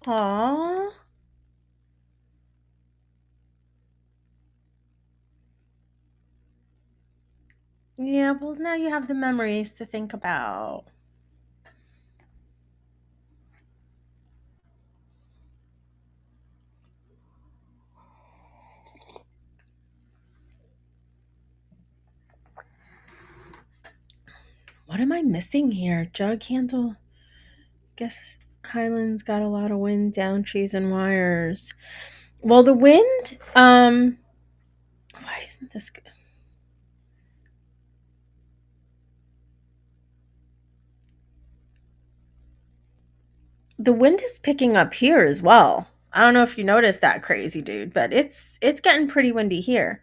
Aww. Yeah, well, now you have the memories to think about. What am I missing here? Jug handle. Guess Highlands got a lot of wind down trees and wires. Well, the wind, why isn't this good? The wind is picking up here as well. I don't know if you noticed that, crazy dude, but it's getting pretty windy here.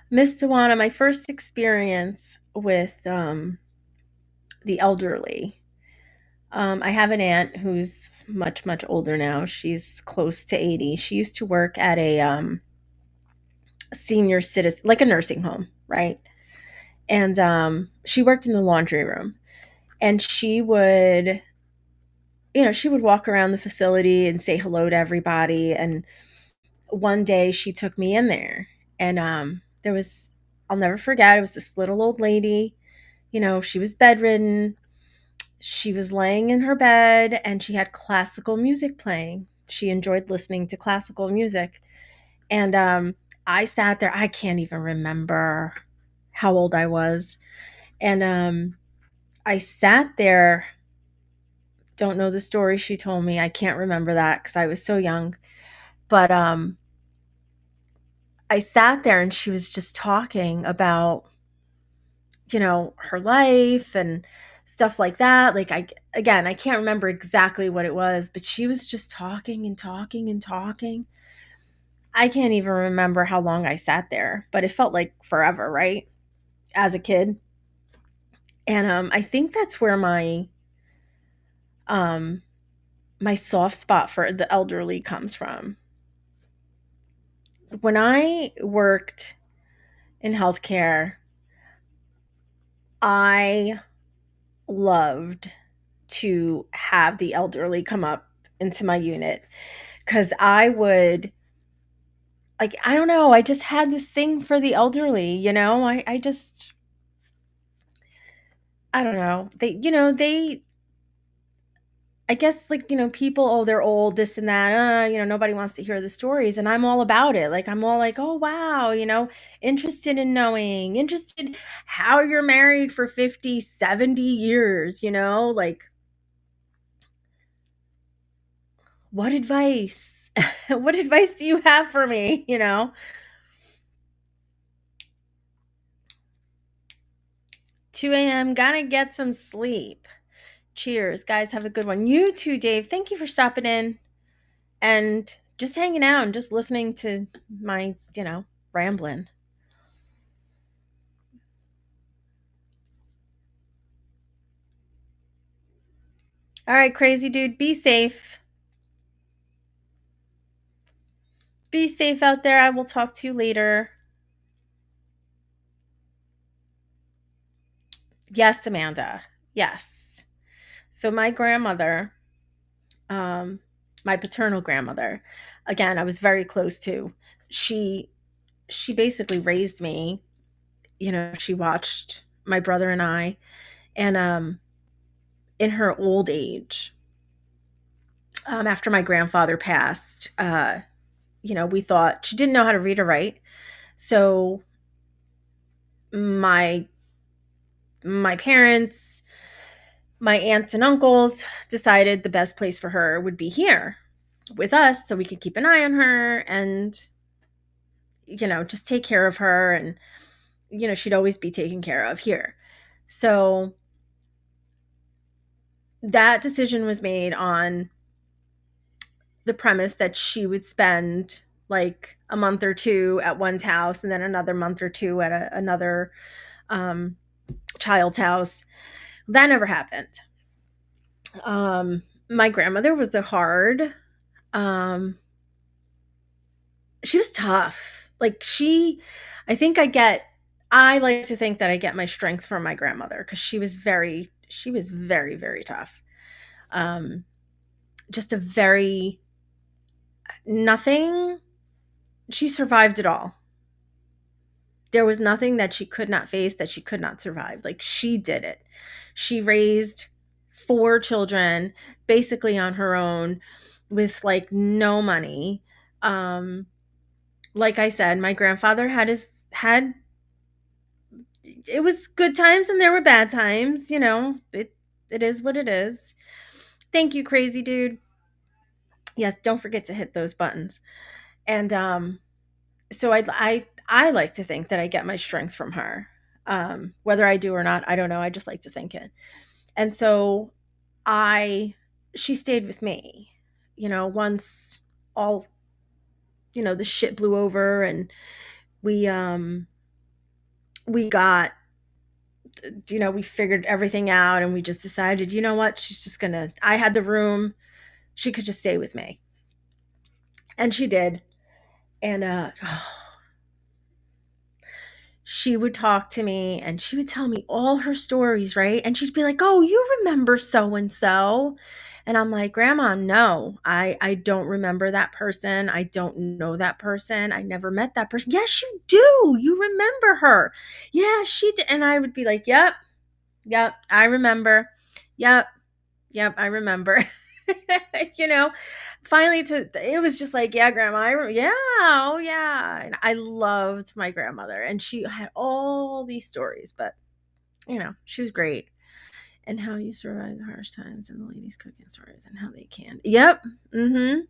Miss Dewana, my first experience with the elderly. I have an aunt who's much, much older now. She's close to 80. She used to work at a senior citizen, like a nursing home, right? And she worked in the laundry room. And she would walk around the facility and say hello to everybody. And one day she took me in there. And I'll never forget, it was this little old lady. She was bedridden. She was laying in her bed and she had classical music playing. She enjoyed listening to classical music. And I sat there. I can't even remember how old I was. And I sat there. Don't know the story she told me. I can't remember that because I was so young. But I sat there and she was just talking about, her life and stuff like that. Like, I can't remember exactly what it was, but she was just talking and talking and talking. I can't even remember how long I sat there, but it felt like forever, right? As a kid. And I think that's where um my soft spot for the elderly comes from. When I worked in healthcare, I loved to have the elderly come up into my unit because I would, like, I don't know, I just had this thing for the elderly, I don't know. I guess, like, people, oh, they're old, this and that. Nobody wants to hear the stories. And I'm all about it. Like, I'm all like, oh, wow, interested in knowing, interested how you're married for 50, 70 years, like, what advice? What advice do you have for me? 2 a.m., gotta get some sleep. Cheers, guys. Have a good one. You too, Dave. Thank you for stopping in and just hanging out and just listening to my, rambling. All right, crazy dude, be safe. Be safe out there. I will talk to you later. Yes, Amanda. Yes. So my grandmother, um, my paternal grandmother, again, I was very close to. She she basically raised me. She watched my brother and I, and in her old age, after my grandfather passed, we thought she didn't know how to read or write. So my my parents, my aunts and uncles decided the best place for her would be here with us so we could keep an eye on her and just take care of her, and she'd always be taken care of here. So that decision was made on the premise that she would spend like a month or two at one's house and then another month or two at another um, child's house. That never happened. My grandmother was a hard, um, she was tough. Like, I like to think that I get my strength from my grandmother because she was very, very tough. Um, just a very, nothing, she survived it all. There was nothing that she could not face, that she could not survive. Like, she did it. She raised four children basically on her own with like no money. Um, like I said, my grandfather had it was good times and there were bad times, it is what it is. Thank you, crazy dude. Yes, don't forget to hit those buttons. And so I like to think that I get my strength from her. Whether I do or not, I don't know. I just like to think it. And so I she stayed with me. Once all, the shit blew over and we we got we figured everything out and we just decided, you know what, she's just gonna, I had the room, she could just stay with me. And she did. And she would talk to me and she would tell me all her stories, right? And she'd be like, "Oh, you remember so and so?" And I'm like, "Grandma, no, I don't remember that person. I don't know that person. I never met that person." "Yes, you do. You remember her." "Yeah, she did." And I would be like, "Yep, yep, I remember. Yep, yep, I remember." you know, finally, it was just like, "Yeah, grandma, yeah, oh yeah." And I loved my grandmother and she had all these stories, but she was great. And how you survived the harsh times and the ladies cooking stories and how they can. Yep. Mm-hmm.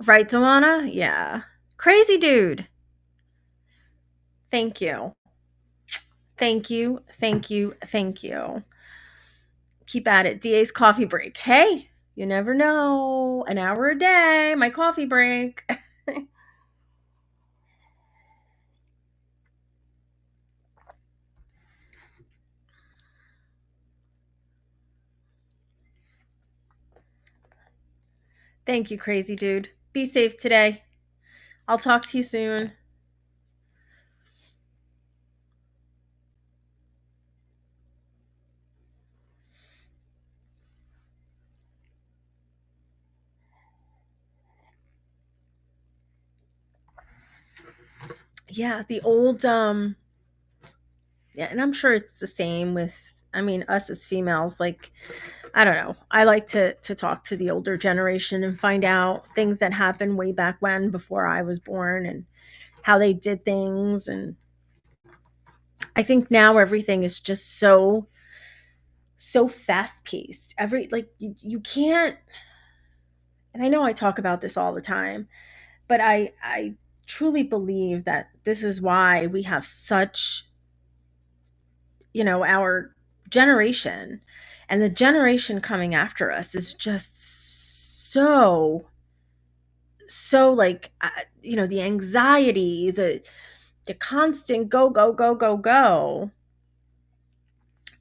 Right, Tawana? Yeah. Crazy dude. Thank you. Thank you. Thank you. Thank you. Keep at it. DA's coffee break. Hey, you never know. An hour a day, my coffee break. Thank you, crazy dude. Be safe today. I'll talk to you soon. Yeah, the old yeah, and I'm sure it's the same with, I mean, us as females, like, I don't know. I like to talk to the older generation and find out things that happened way back when before I was born and how they did things. And I think now everything is just so fast paced. Every like you can't, and I know I talk about this all the time, but I truly believe that this is why we have such, our generation and the generation coming after us is just so like, the anxiety, the constant go go go go go.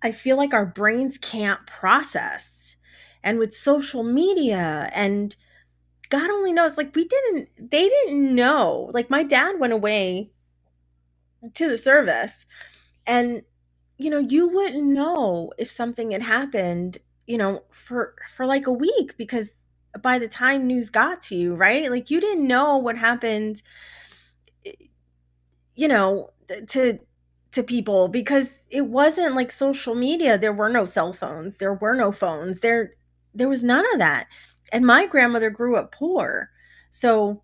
I feel like our brains can't process. And with social media and God only knows, like, they didn't know. Like, my dad went away to the service and you wouldn't know if something had happened, for like a week, because by the time news got to you, right? Like, you didn't know what happened, to people, because it wasn't like social media. There were no cell phones, there were no phones, there was none of that. And my grandmother grew up poor. So,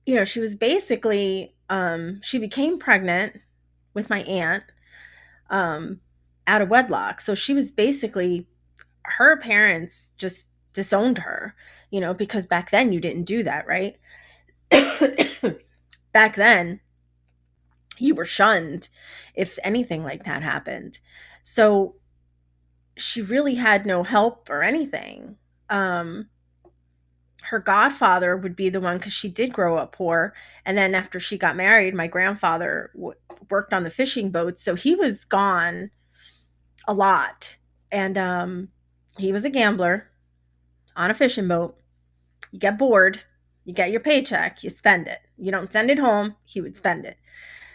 she was basically, she became pregnant with my aunt, um out of wedlock. So she was basically, her parents just disowned her, because back then you didn't do that, right? Back then you were shunned if anything like that happened. So she really had no help or anything. Um, her godfather would be the one, because she did grow up poor. And then after she got married, my grandfather worked on the fishing boats. So he was gone a lot. And he was a gambler on a fishing boat. You get bored, you get your paycheck, you spend it. You don't send it home, he would spend it.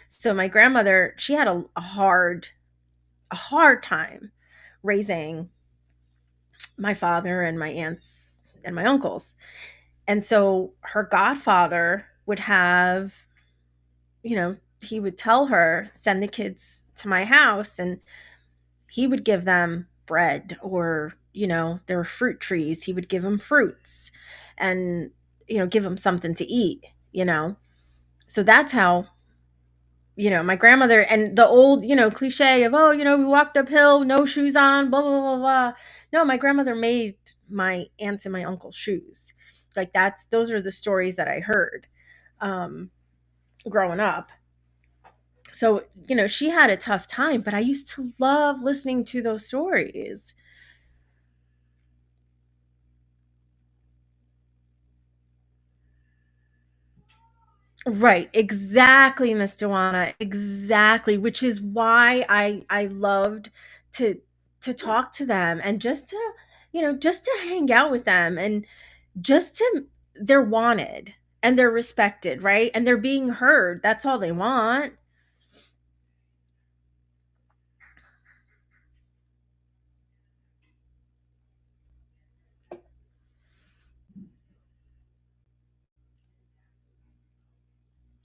So my grandmother, she had a hard time raising my father and my aunts and my uncles. And so her godfather would have, he would tell her, send the kids to my house, and he would give them bread, or, there were fruit trees. He would give them fruits and, give them something to eat, you know? So that's how, my grandmother, and the old, cliche of, oh, we walked uphill, no shoes on, blah, blah, blah, blah. No, my grandmother made my aunts and my uncle's shoes. Like, those are the stories that I heard, um, growing up. So, she had a tough time, but I used to love listening to those stories. Right, exactly, Miss Dewana, exactly, which is why I loved to talk to them and just to, just to hang out with them and just to they're wanted and they're respected, right? And they're being heard. That's all they want.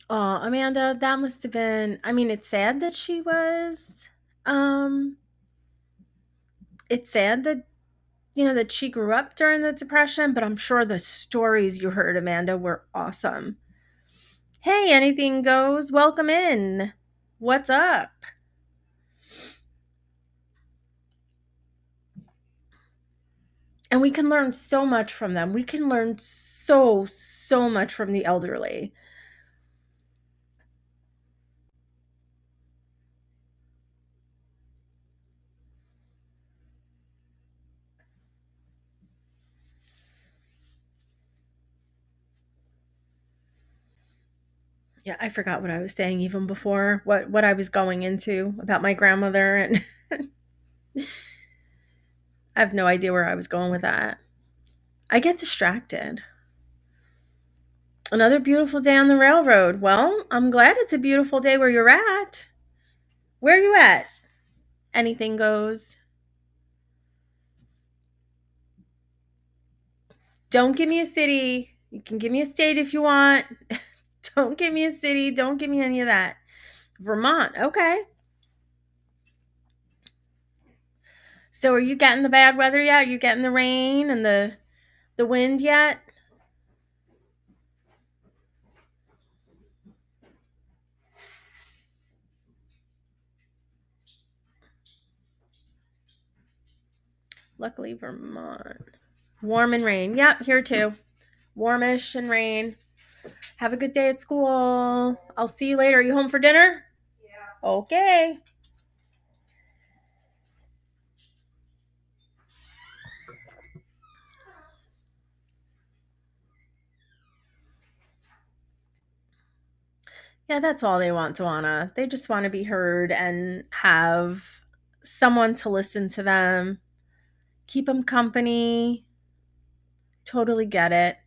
Oh, Amanda, that must have been, I mean, it's sad that she was um it's sad that that she grew up during the depression, but I'm sure the stories you heard, Amanda, were awesome. Hey, anything goes. Welcome in. What's up? And we can learn so much from them. We can learn so much from the elderly. Yeah, I forgot what I was saying even before, what I was going into about my grandmother, and I have no idea where I was going with that. I get distracted. Another beautiful day on the railroad. Well, I'm glad it's a beautiful day where you're at. Where are you at? Anything goes. Don't give me a city. You can give me a state if you want. Don't give me a city. Don't give me any of that. Vermont. Okay. So are you getting the bad weather yet? Are you getting the rain and the wind yet? Luckily, Vermont. Warm and rain. Yep, here too. Warmish and rain. Have a good day at school. I'll see you later. Are you home for dinner? Yeah. Okay. Yeah, that's all they want, Tawana. They just want to be heard and have someone to listen to them, keep them company. Totally get it.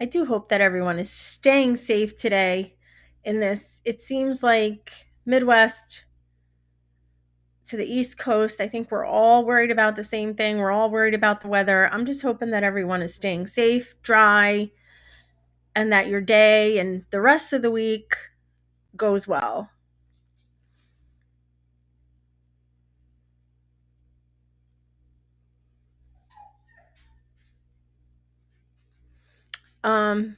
I do hope that everyone is staying safe today in this. It seems like Midwest to the East Coast, I think we're all worried about the same thing. We're all worried about the weather. I'm just hoping that everyone is staying safe, dry, and that your day and the rest of the week goes well. Um,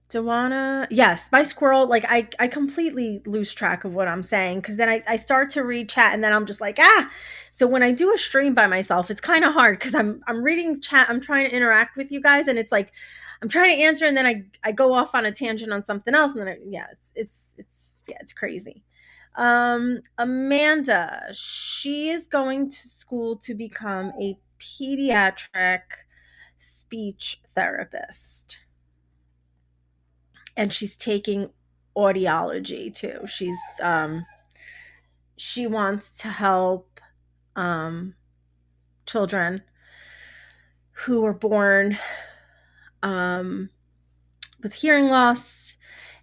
Dewana, yes, my squirrel, like I completely lose track of what I'm saying because then I start to read chat and then I'm just like, ah. So when I do a stream by myself, it's kind of hard because I'm reading chat, I'm trying to interact with you guys, and it's like I'm trying to answer and then I go off on a tangent on something else, and then yeah, it's yeah, it's crazy. Amanda, she is going to school to become a pediatric speech therapist, and she's taking audiology too. She wants to help um, children who were born um, with hearing loss,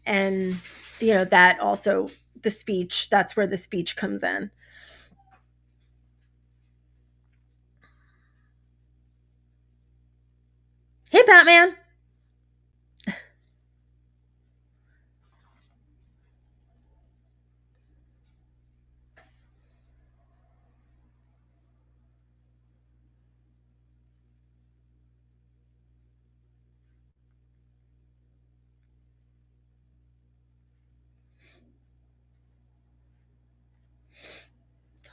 and that also the speech. That's where the speech comes in. Hey, Batman.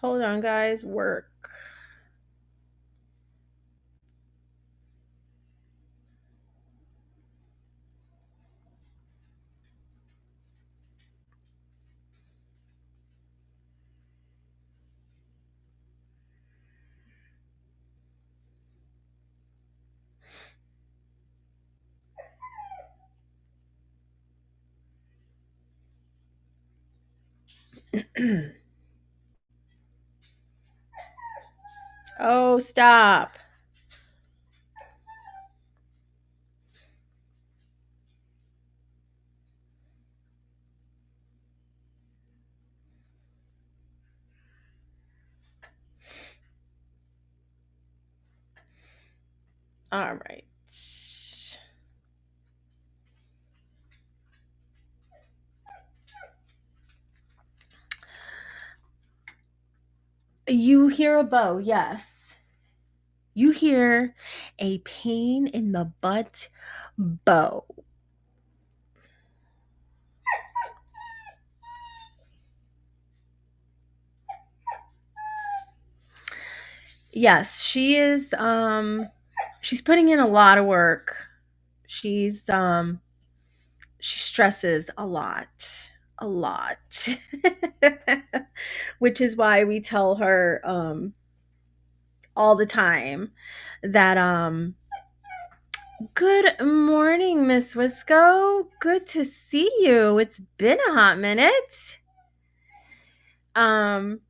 Hold on, guys. Work. Oh, stop. All right. You hear a bow, yes. You hear a pain in the butt bow. Yes, she's putting in a lot of work. She stresses a lot. A lot. Which is why we tell her all the time that good morning, Miss Wisco. Good to see you. It's been a hot minute. Um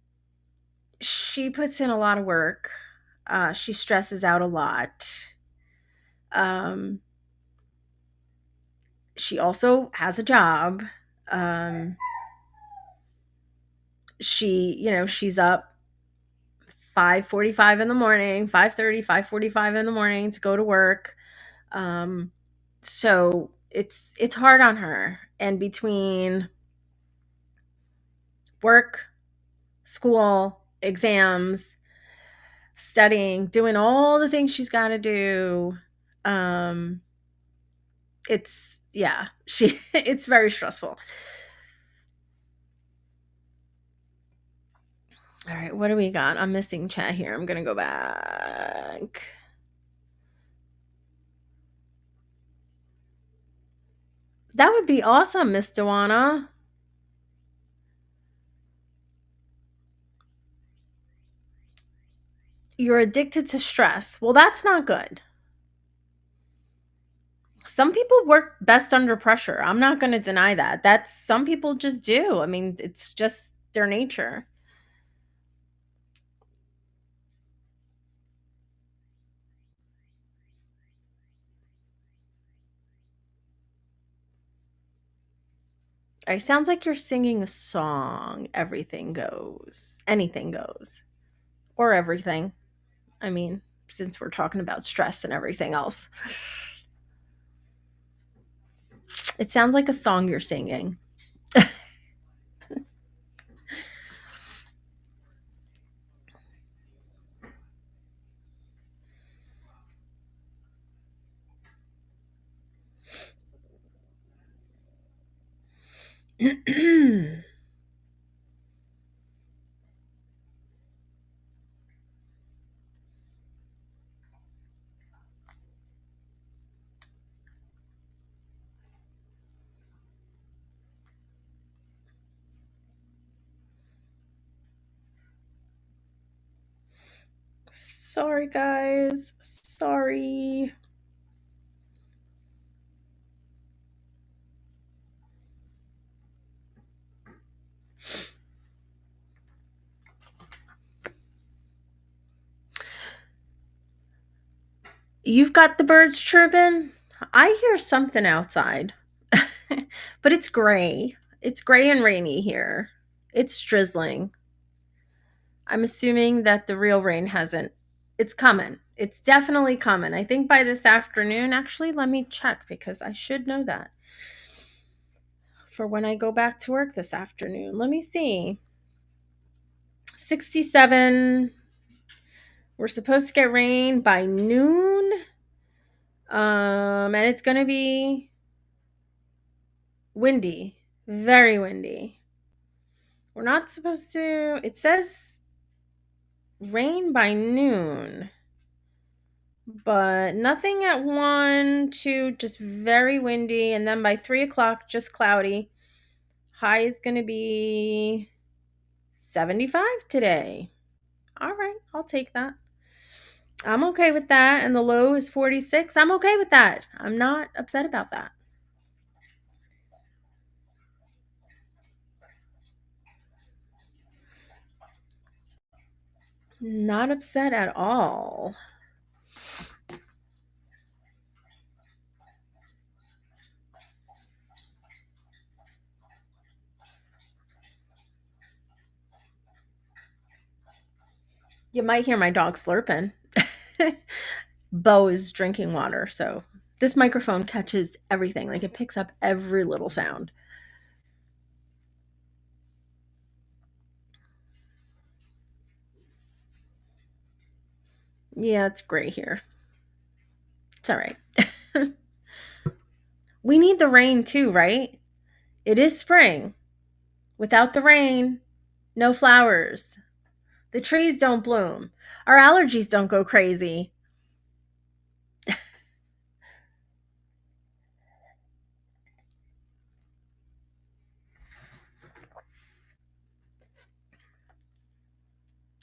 she puts in a lot of work. She stresses out a lot. Um she also has a job. Um she's up 5:45 in the morning, 5:30, 5:45 in the morning to go to work. Um so it's hard on her, and between work, school, exams, studying, doing all the things she's got to do, um it's yeah, she it's very stressful. All right, what do we got? I'm missing chat here. I'm going to go back. That would be awesome, Miss Dewana. You're addicted to stress. Well, that's not good. Some people work best under pressure. I'm not going to deny that. That's some people just do. I mean, it's just their nature. It sounds like you're singing a song. Everything goes. Anything goes. Or everything. I mean, since we're talking about stress and everything else. It sounds like a song you're singing. Sorry, guys. Sorry. You've got the birds chirping? I hear something outside. But it's gray. It's gray and rainy here. It's drizzling. I'm assuming that the real rain hasn't. It's coming. It's definitely coming. I think by this afternoon. Actually, let me check because I should know that for when I go back to work this afternoon. Let me see. 67. We're supposed to get rain by noon. And it's going to be windy. Very windy. We're not supposed to. It says rain by noon, but nothing at 1, 2, just very windy. And then by 3 o'clock, just cloudy. High is going to be 75 today. All right, I'll take that. I'm okay with that. And the low is 46. I'm okay with that. I'm not upset about that. Not upset at all. You might hear my dog slurping. Bo is drinking water, so this microphone catches everything. Like it picks up every little sound. Yeah, it's gray here. It's all right. We need the rain too, right? It is spring. Without the rain, no flowers. The trees don't bloom. Our allergies don't go crazy.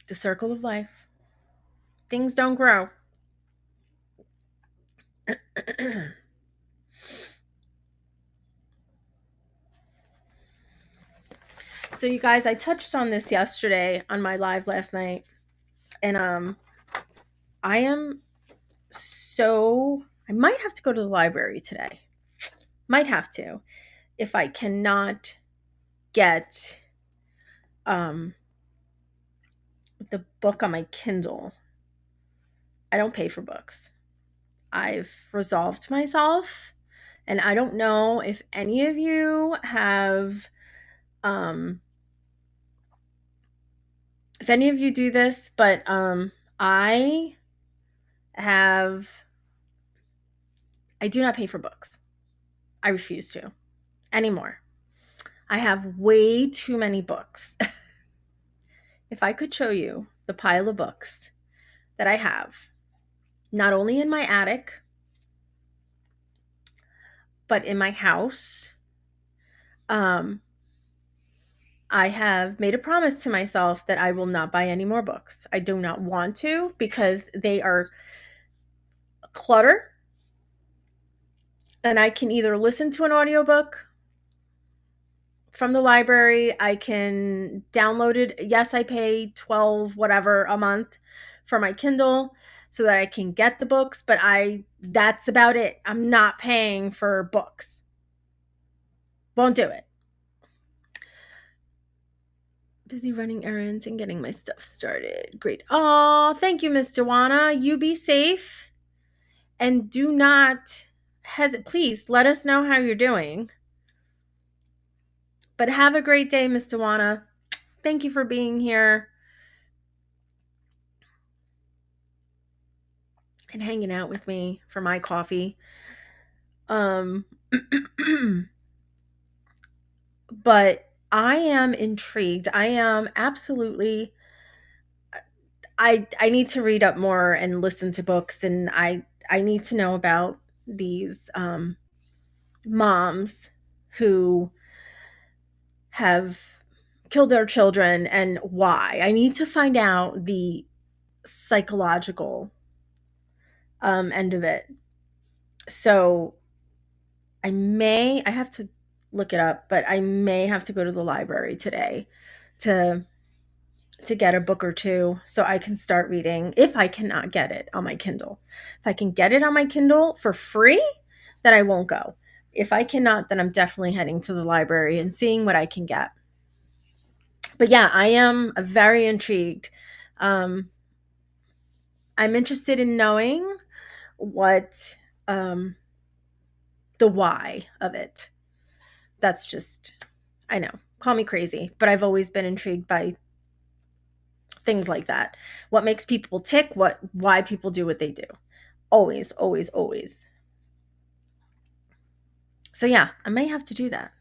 The circle of life. Things don't grow. So you guys, I touched on this yesterday on my live last night, and I am so I might have to go to the library today. Might have to if I cannot get um the book on my Kindle. I don't pay for books. I've resolved myself, and I don't know if any of you have um if any of you do this, but I have I do not pay for books. I refuse to anymore. I have way too many books. If I could show you the pile of books that I have, not only in my attic, but in my house, um, I have made a promise to myself that I will not buy any more books. I do not want to because they are clutter, and I can either listen to an audiobook from the library, I can download it. Yes, I pay 12 whatever a month for my Kindle so that I can get the books, but that's about it. I'm not paying for books. Won't do it. Busy running errands and getting my stuff started. Great. Oh, thank you, Miss Joanna. You be safe and do not hesitate. Please let us know how you're doing. But have a great day, Miss Joanna. Thank you for being here and hanging out with me for my coffee. But I am intrigued. I am absolutely I need to read up more and listen to books, and I need to know about these moms who have killed their children and why. I need to find out the psychological end of it. So I have to look it up, but I may have to go to the library today to get a book or two so I can start reading if I cannot get it on my Kindle. If I can get it on my Kindle for free, then I won't go. If I cannot, then I'm definitely heading to the library and seeing what I can get. But yeah, I am very intrigued. Um, I'm interested in knowing what the why of it. That's just, I know, call me crazy, but I've always been intrigued by things like that. What makes people tick, why people do what they do. Always, always, always. So yeah, I may have to do that.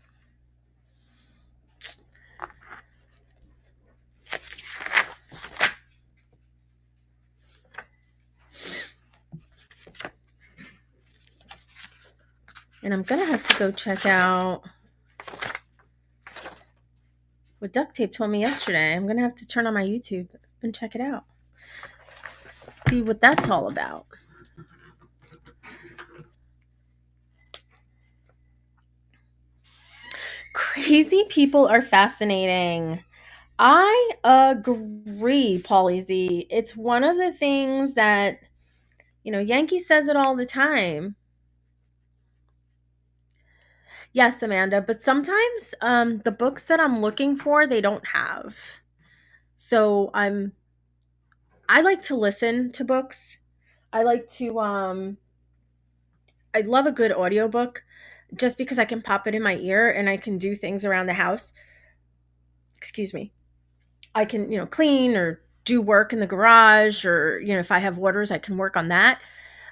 And I'm going to have to go check out what duct tape told me yesterday. I'm going to have to turn on my YouTube and check it out. See what that's all about. Crazy people are fascinating. I agree, Paulie Z. It's one of the things that, Yankee says it all the time. Yes, Amanda, but sometimes the books that I'm looking for, they don't have. So I like to listen to books. I like to I love a good audiobook just because I can pop it in my ear and I can do things around the house. Excuse me. I can, clean or do work in the garage, or, if I have orders, I can work on that.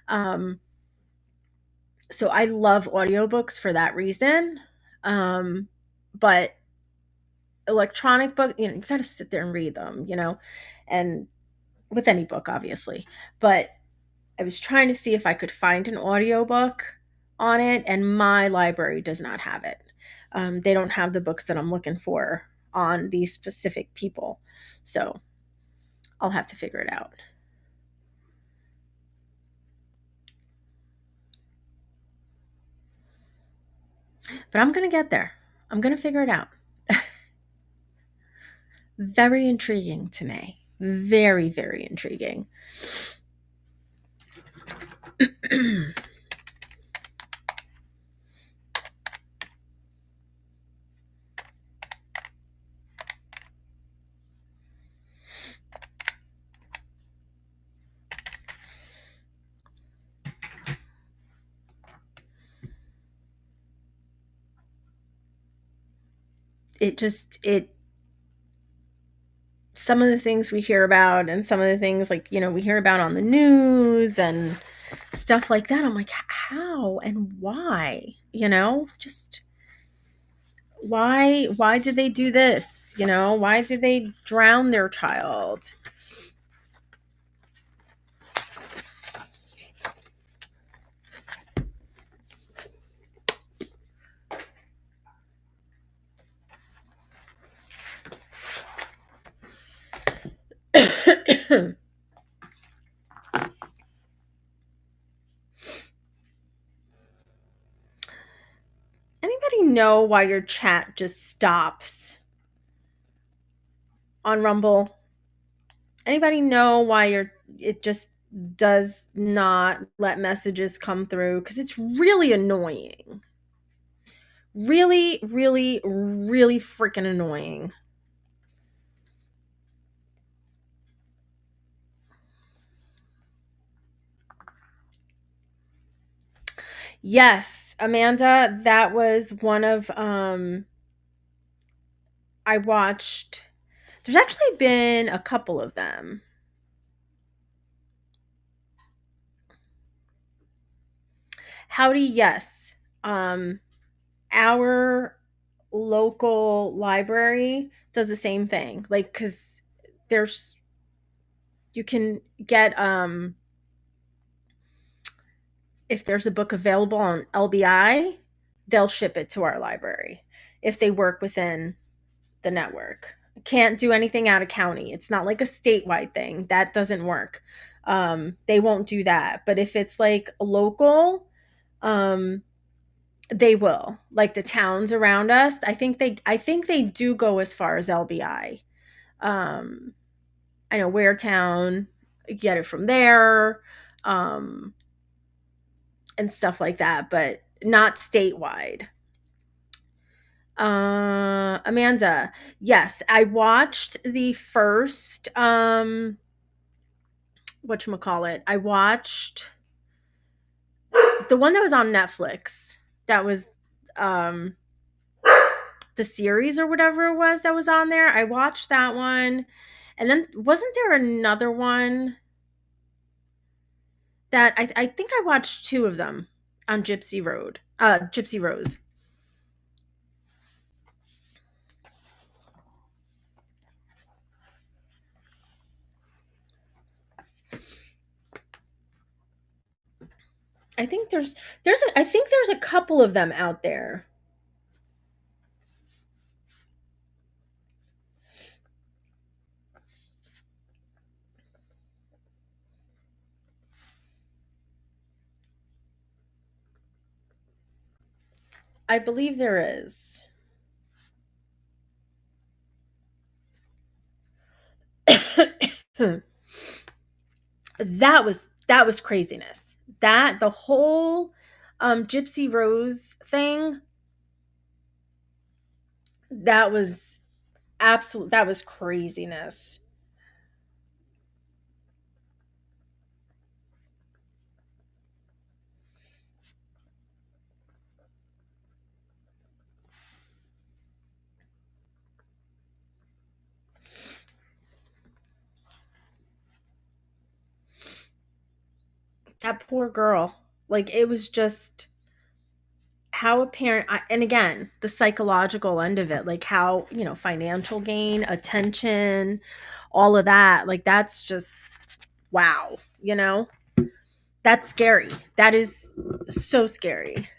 Um, so I love audiobooks for that reason. Um, but electronic book, you got to sit there and read them, and with any book, obviously. But I was trying to see if I could find an audiobook on it, and my library does not have it. They don't have the books that I'm looking for on these specific people. So I'll have to figure it out. But I'm going to get there. I'm going to figure it out. Very intriguing to me. Very, very intriguing. It some of the things we hear about, and some of the things, like, we hear about on the news and stuff like that, I'm like, how and why? Just why did they do this? Why did they drown their child? Anybody know why your chat just stops on Rumble? Anybody know why it just does not let messages come through? Because it's really annoying. Really, really, really freaking annoying. Yes, Amanda, that was one of I watched. There's actually been a couple of them. Howdy, yes. Our local library does the same thing. Like, cuz there's you can get if there's a book available on LBI, they'll ship it to our library if they work within the network. Can't do anything out of county. It's not like a statewide thing. That doesn't work. They won't do that. But if it's like local, um, they will. Like the towns around us, I think they do go as far as LBI. Um, I know Waretown, get it from there, um, and stuff like that, but not statewide. Amanda, yes, I watched the first whatchamacallit. I watched the one that was on Netflix. That was um the series or whatever it was that was on there. I watched that one. And then wasn't there another one that I think I watched two of them on Gypsy Rose. I think there's a couple of them out there. I believe there is. That was craziness. That the whole Gypsy Rose thing, that was that was craziness. That poor girl. Like it was just how a parent and again, the psychological end of it, like how, financial gain, attention, all of that, like that's just wow, That's scary. That is so scary.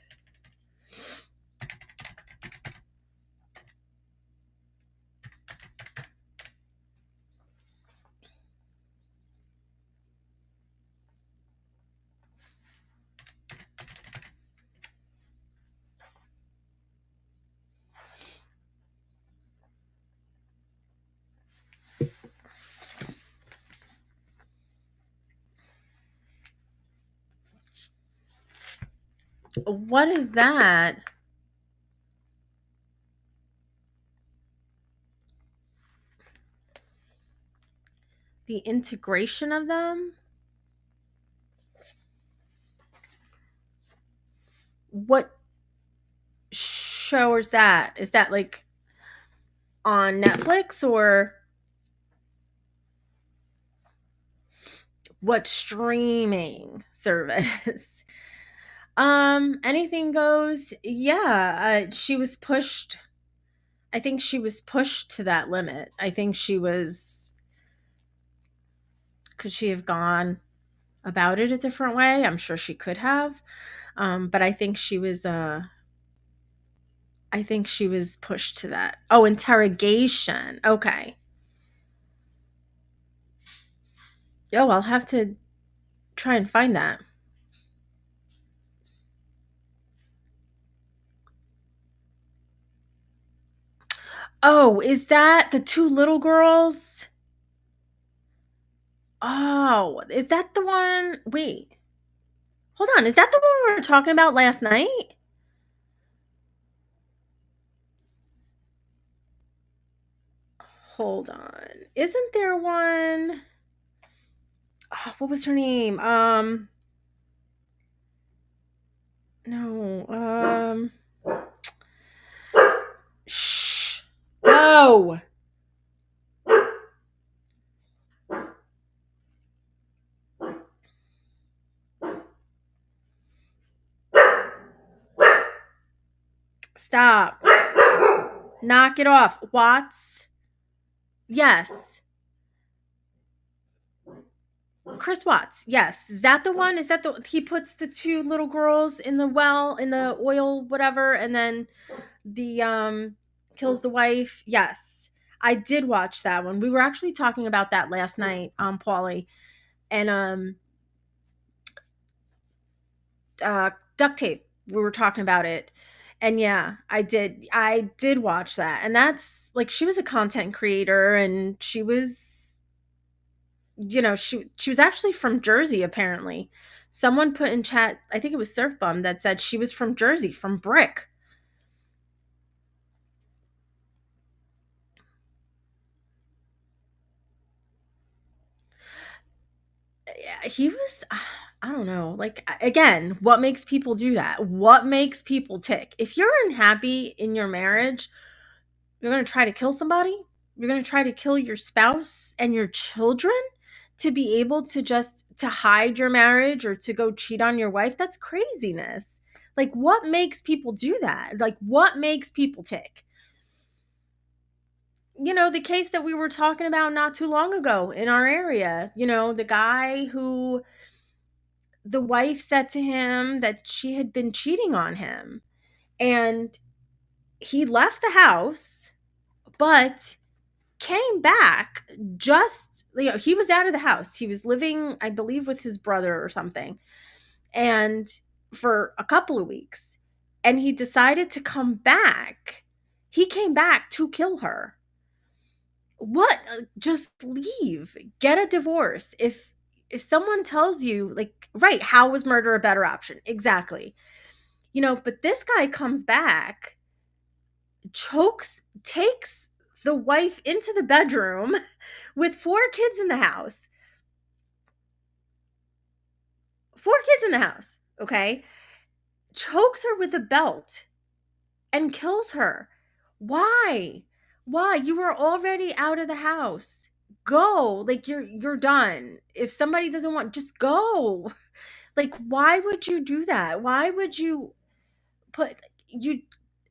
What is that? The integration of them? What show is that? Is that like on Netflix or what streaming service? Anything goes. Yeah, she was pushed. I think she was pushed to that limit. I think she was. Could she have gone about it a different way? I'm sure she could have. But I think she was. I think she was pushed to that. Oh, interrogation. Okay. Oh, I'll have to try and find that. Oh, is that the two little girls? Oh, is that the one? Wait, hold on. Is that the one we were talking about last night? Hold on. Isn't there one? Oh, what was her name? No. Shh. No. Stop. Knock it off. Watts. Yes. Chris Watts. Yes. Is that the one? Is that the he puts the two little girls in the well in the oil whatever and then the kills the wife? Yes. I did watch that one. We were actually talking about that last night, Paulie, and duct tape. We were talking about it. And yeah, I did watch that. And that's like she was a content creator and she was she was actually from Jersey apparently. Someone put in chat, I think it was Surf Bum that said she was from Jersey, from Brick. Yeah, he was I don't know. Like again, what makes people do that? What makes people tick? If you're unhappy in your marriage, you're going to try to kill somebody? You're going to try to kill your spouse and your children to be able to just to hide your marriage or to go cheat on your wife? That's craziness. Like what makes people do that? Like what makes people tick? The case that we were talking about not too long ago in our area, the guy who the wife said to him that she had been cheating on him and he left the house but came back just he was out of the house. He was living, I believe, with his brother or something, and for a couple of weeks, and he decided to come back. He came back to kill her. What? Just leave. Get a divorce. If if someone tells you, like, right, how was murder a better option? Exactly. But this guy comes back, chokes, takes the wife into the bedroom with four kids in the house. Four kids in the house, okay? Chokes her with a belt and kills her. Why? Why? You were already out of the house. Go. Like, you're done. If somebody doesn't want, just go. Like, why would you do that? Why would you put you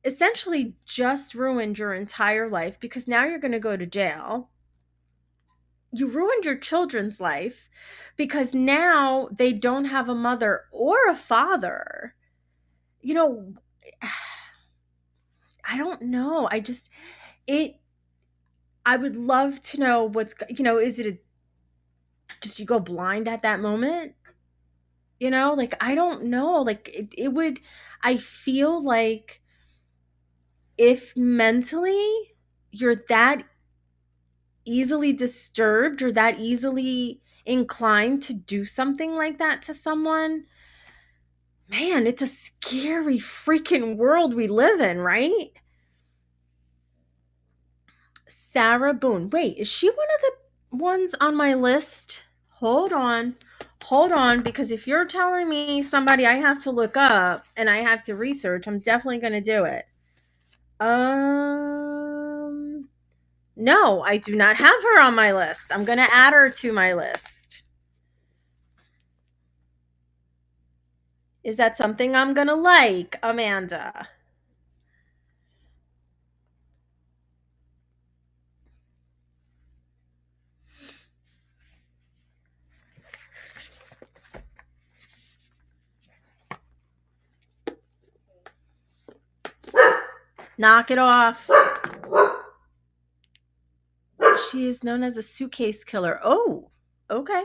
essentially just ruined your entire life because now you're going to go to jail. You ruined your children's life because now they don't have a mother or a father. You know, I don't know. It, I would love to know is it just you go blind at that moment? Like, I don't know. Like, it would, I feel like if mentally you're that easily disturbed or that easily inclined to do something like that to someone, man, it's a scary freaking world we live in, right? Sarah Boone. Wait, is she one of the ones on my list? Hold on. Hold on, because if you're telling me somebody I have to look up and I have to research, I'm definitely going to do it. No, I do not have her on my list. I'm going to add her to my list. Is that something I'm going to like, Amanda? Knock it off. She is known as a suitcase killer. Oh, okay.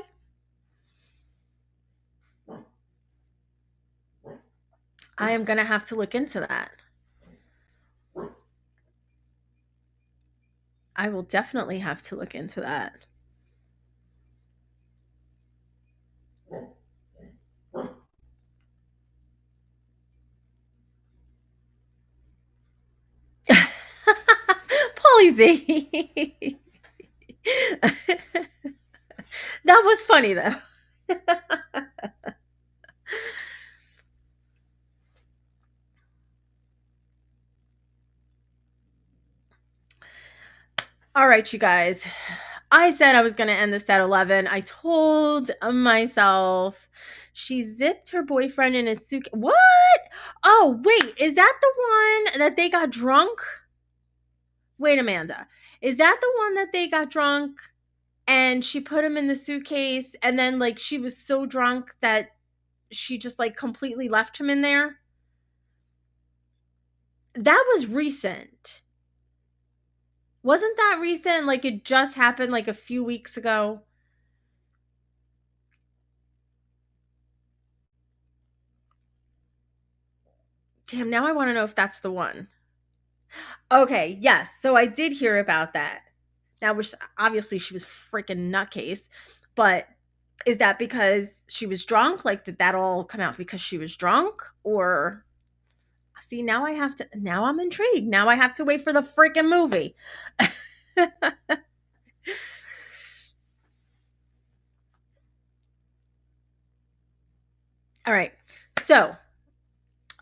I am going to have to look into that. I will definitely have to look into that. Polly Z. That was funny though. All right, you guys. I said I was going to end this at 11. I told myself she zipped her boyfriend in a suitcase. What? Oh, wait. Is that the one that they got drunk? Wait, Amanda. Is that the one that they got drunk and she put him in the suitcase and then, like, she was so drunk that she just, like, completely left him in there? That was recent. Wasn't that recent? Like, it just happened like a few weeks ago. Damn, now I want to know if that's the one. Okay, yes. So I did hear about that. Now, which obviously she was freaking nutcase, but is that because she was drunk? Like, did that all come out because she was drunk? Or see, now I'm intrigued. Now I have to wait for the freaking movie. All right. So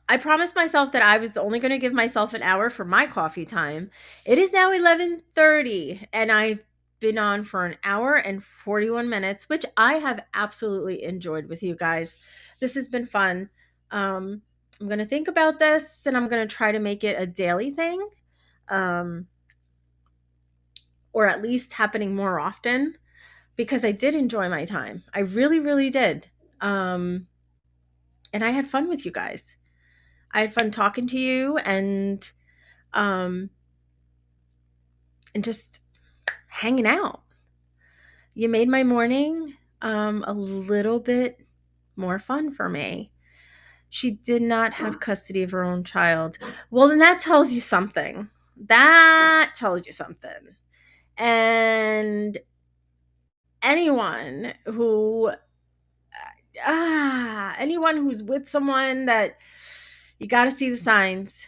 I promised myself that I was only going to give myself an hour for my coffee time. It is now 11:30 and I've been on for an hour and 41 minutes, which I have absolutely enjoyed with you guys. This has been fun. I'm going to think about this and I'm going to try to make it a daily thing. Um, or at least happening more often because I did enjoy my time. I really, really did. And I had fun with you guys. I had fun talking to you um and just hanging out. You made my morning a little bit more fun for me. She did not have custody of her own child. Well, then that tells you something. That tells you something. And anyone who's with someone that you got to see the signs.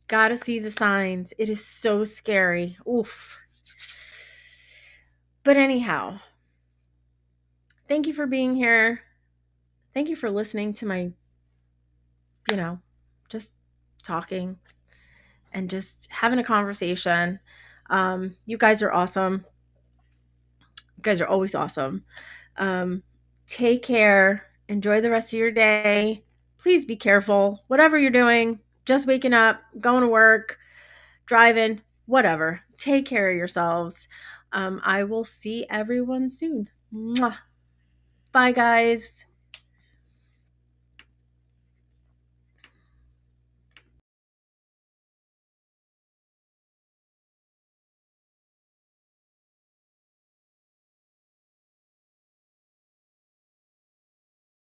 Got to see the signs. It is so scary. Oof. But anyhow, thank you for being here. Thank you for listening to my, you know, just talking and just having a conversation. You guys are awesome. You guys are always awesome. Um, Take care. Enjoy the rest of your day. Please be careful. Whatever you're doing, just waking up, going to work, driving, whatever. Take care of yourselves. I will see everyone soon. Mwah. Bye, guys.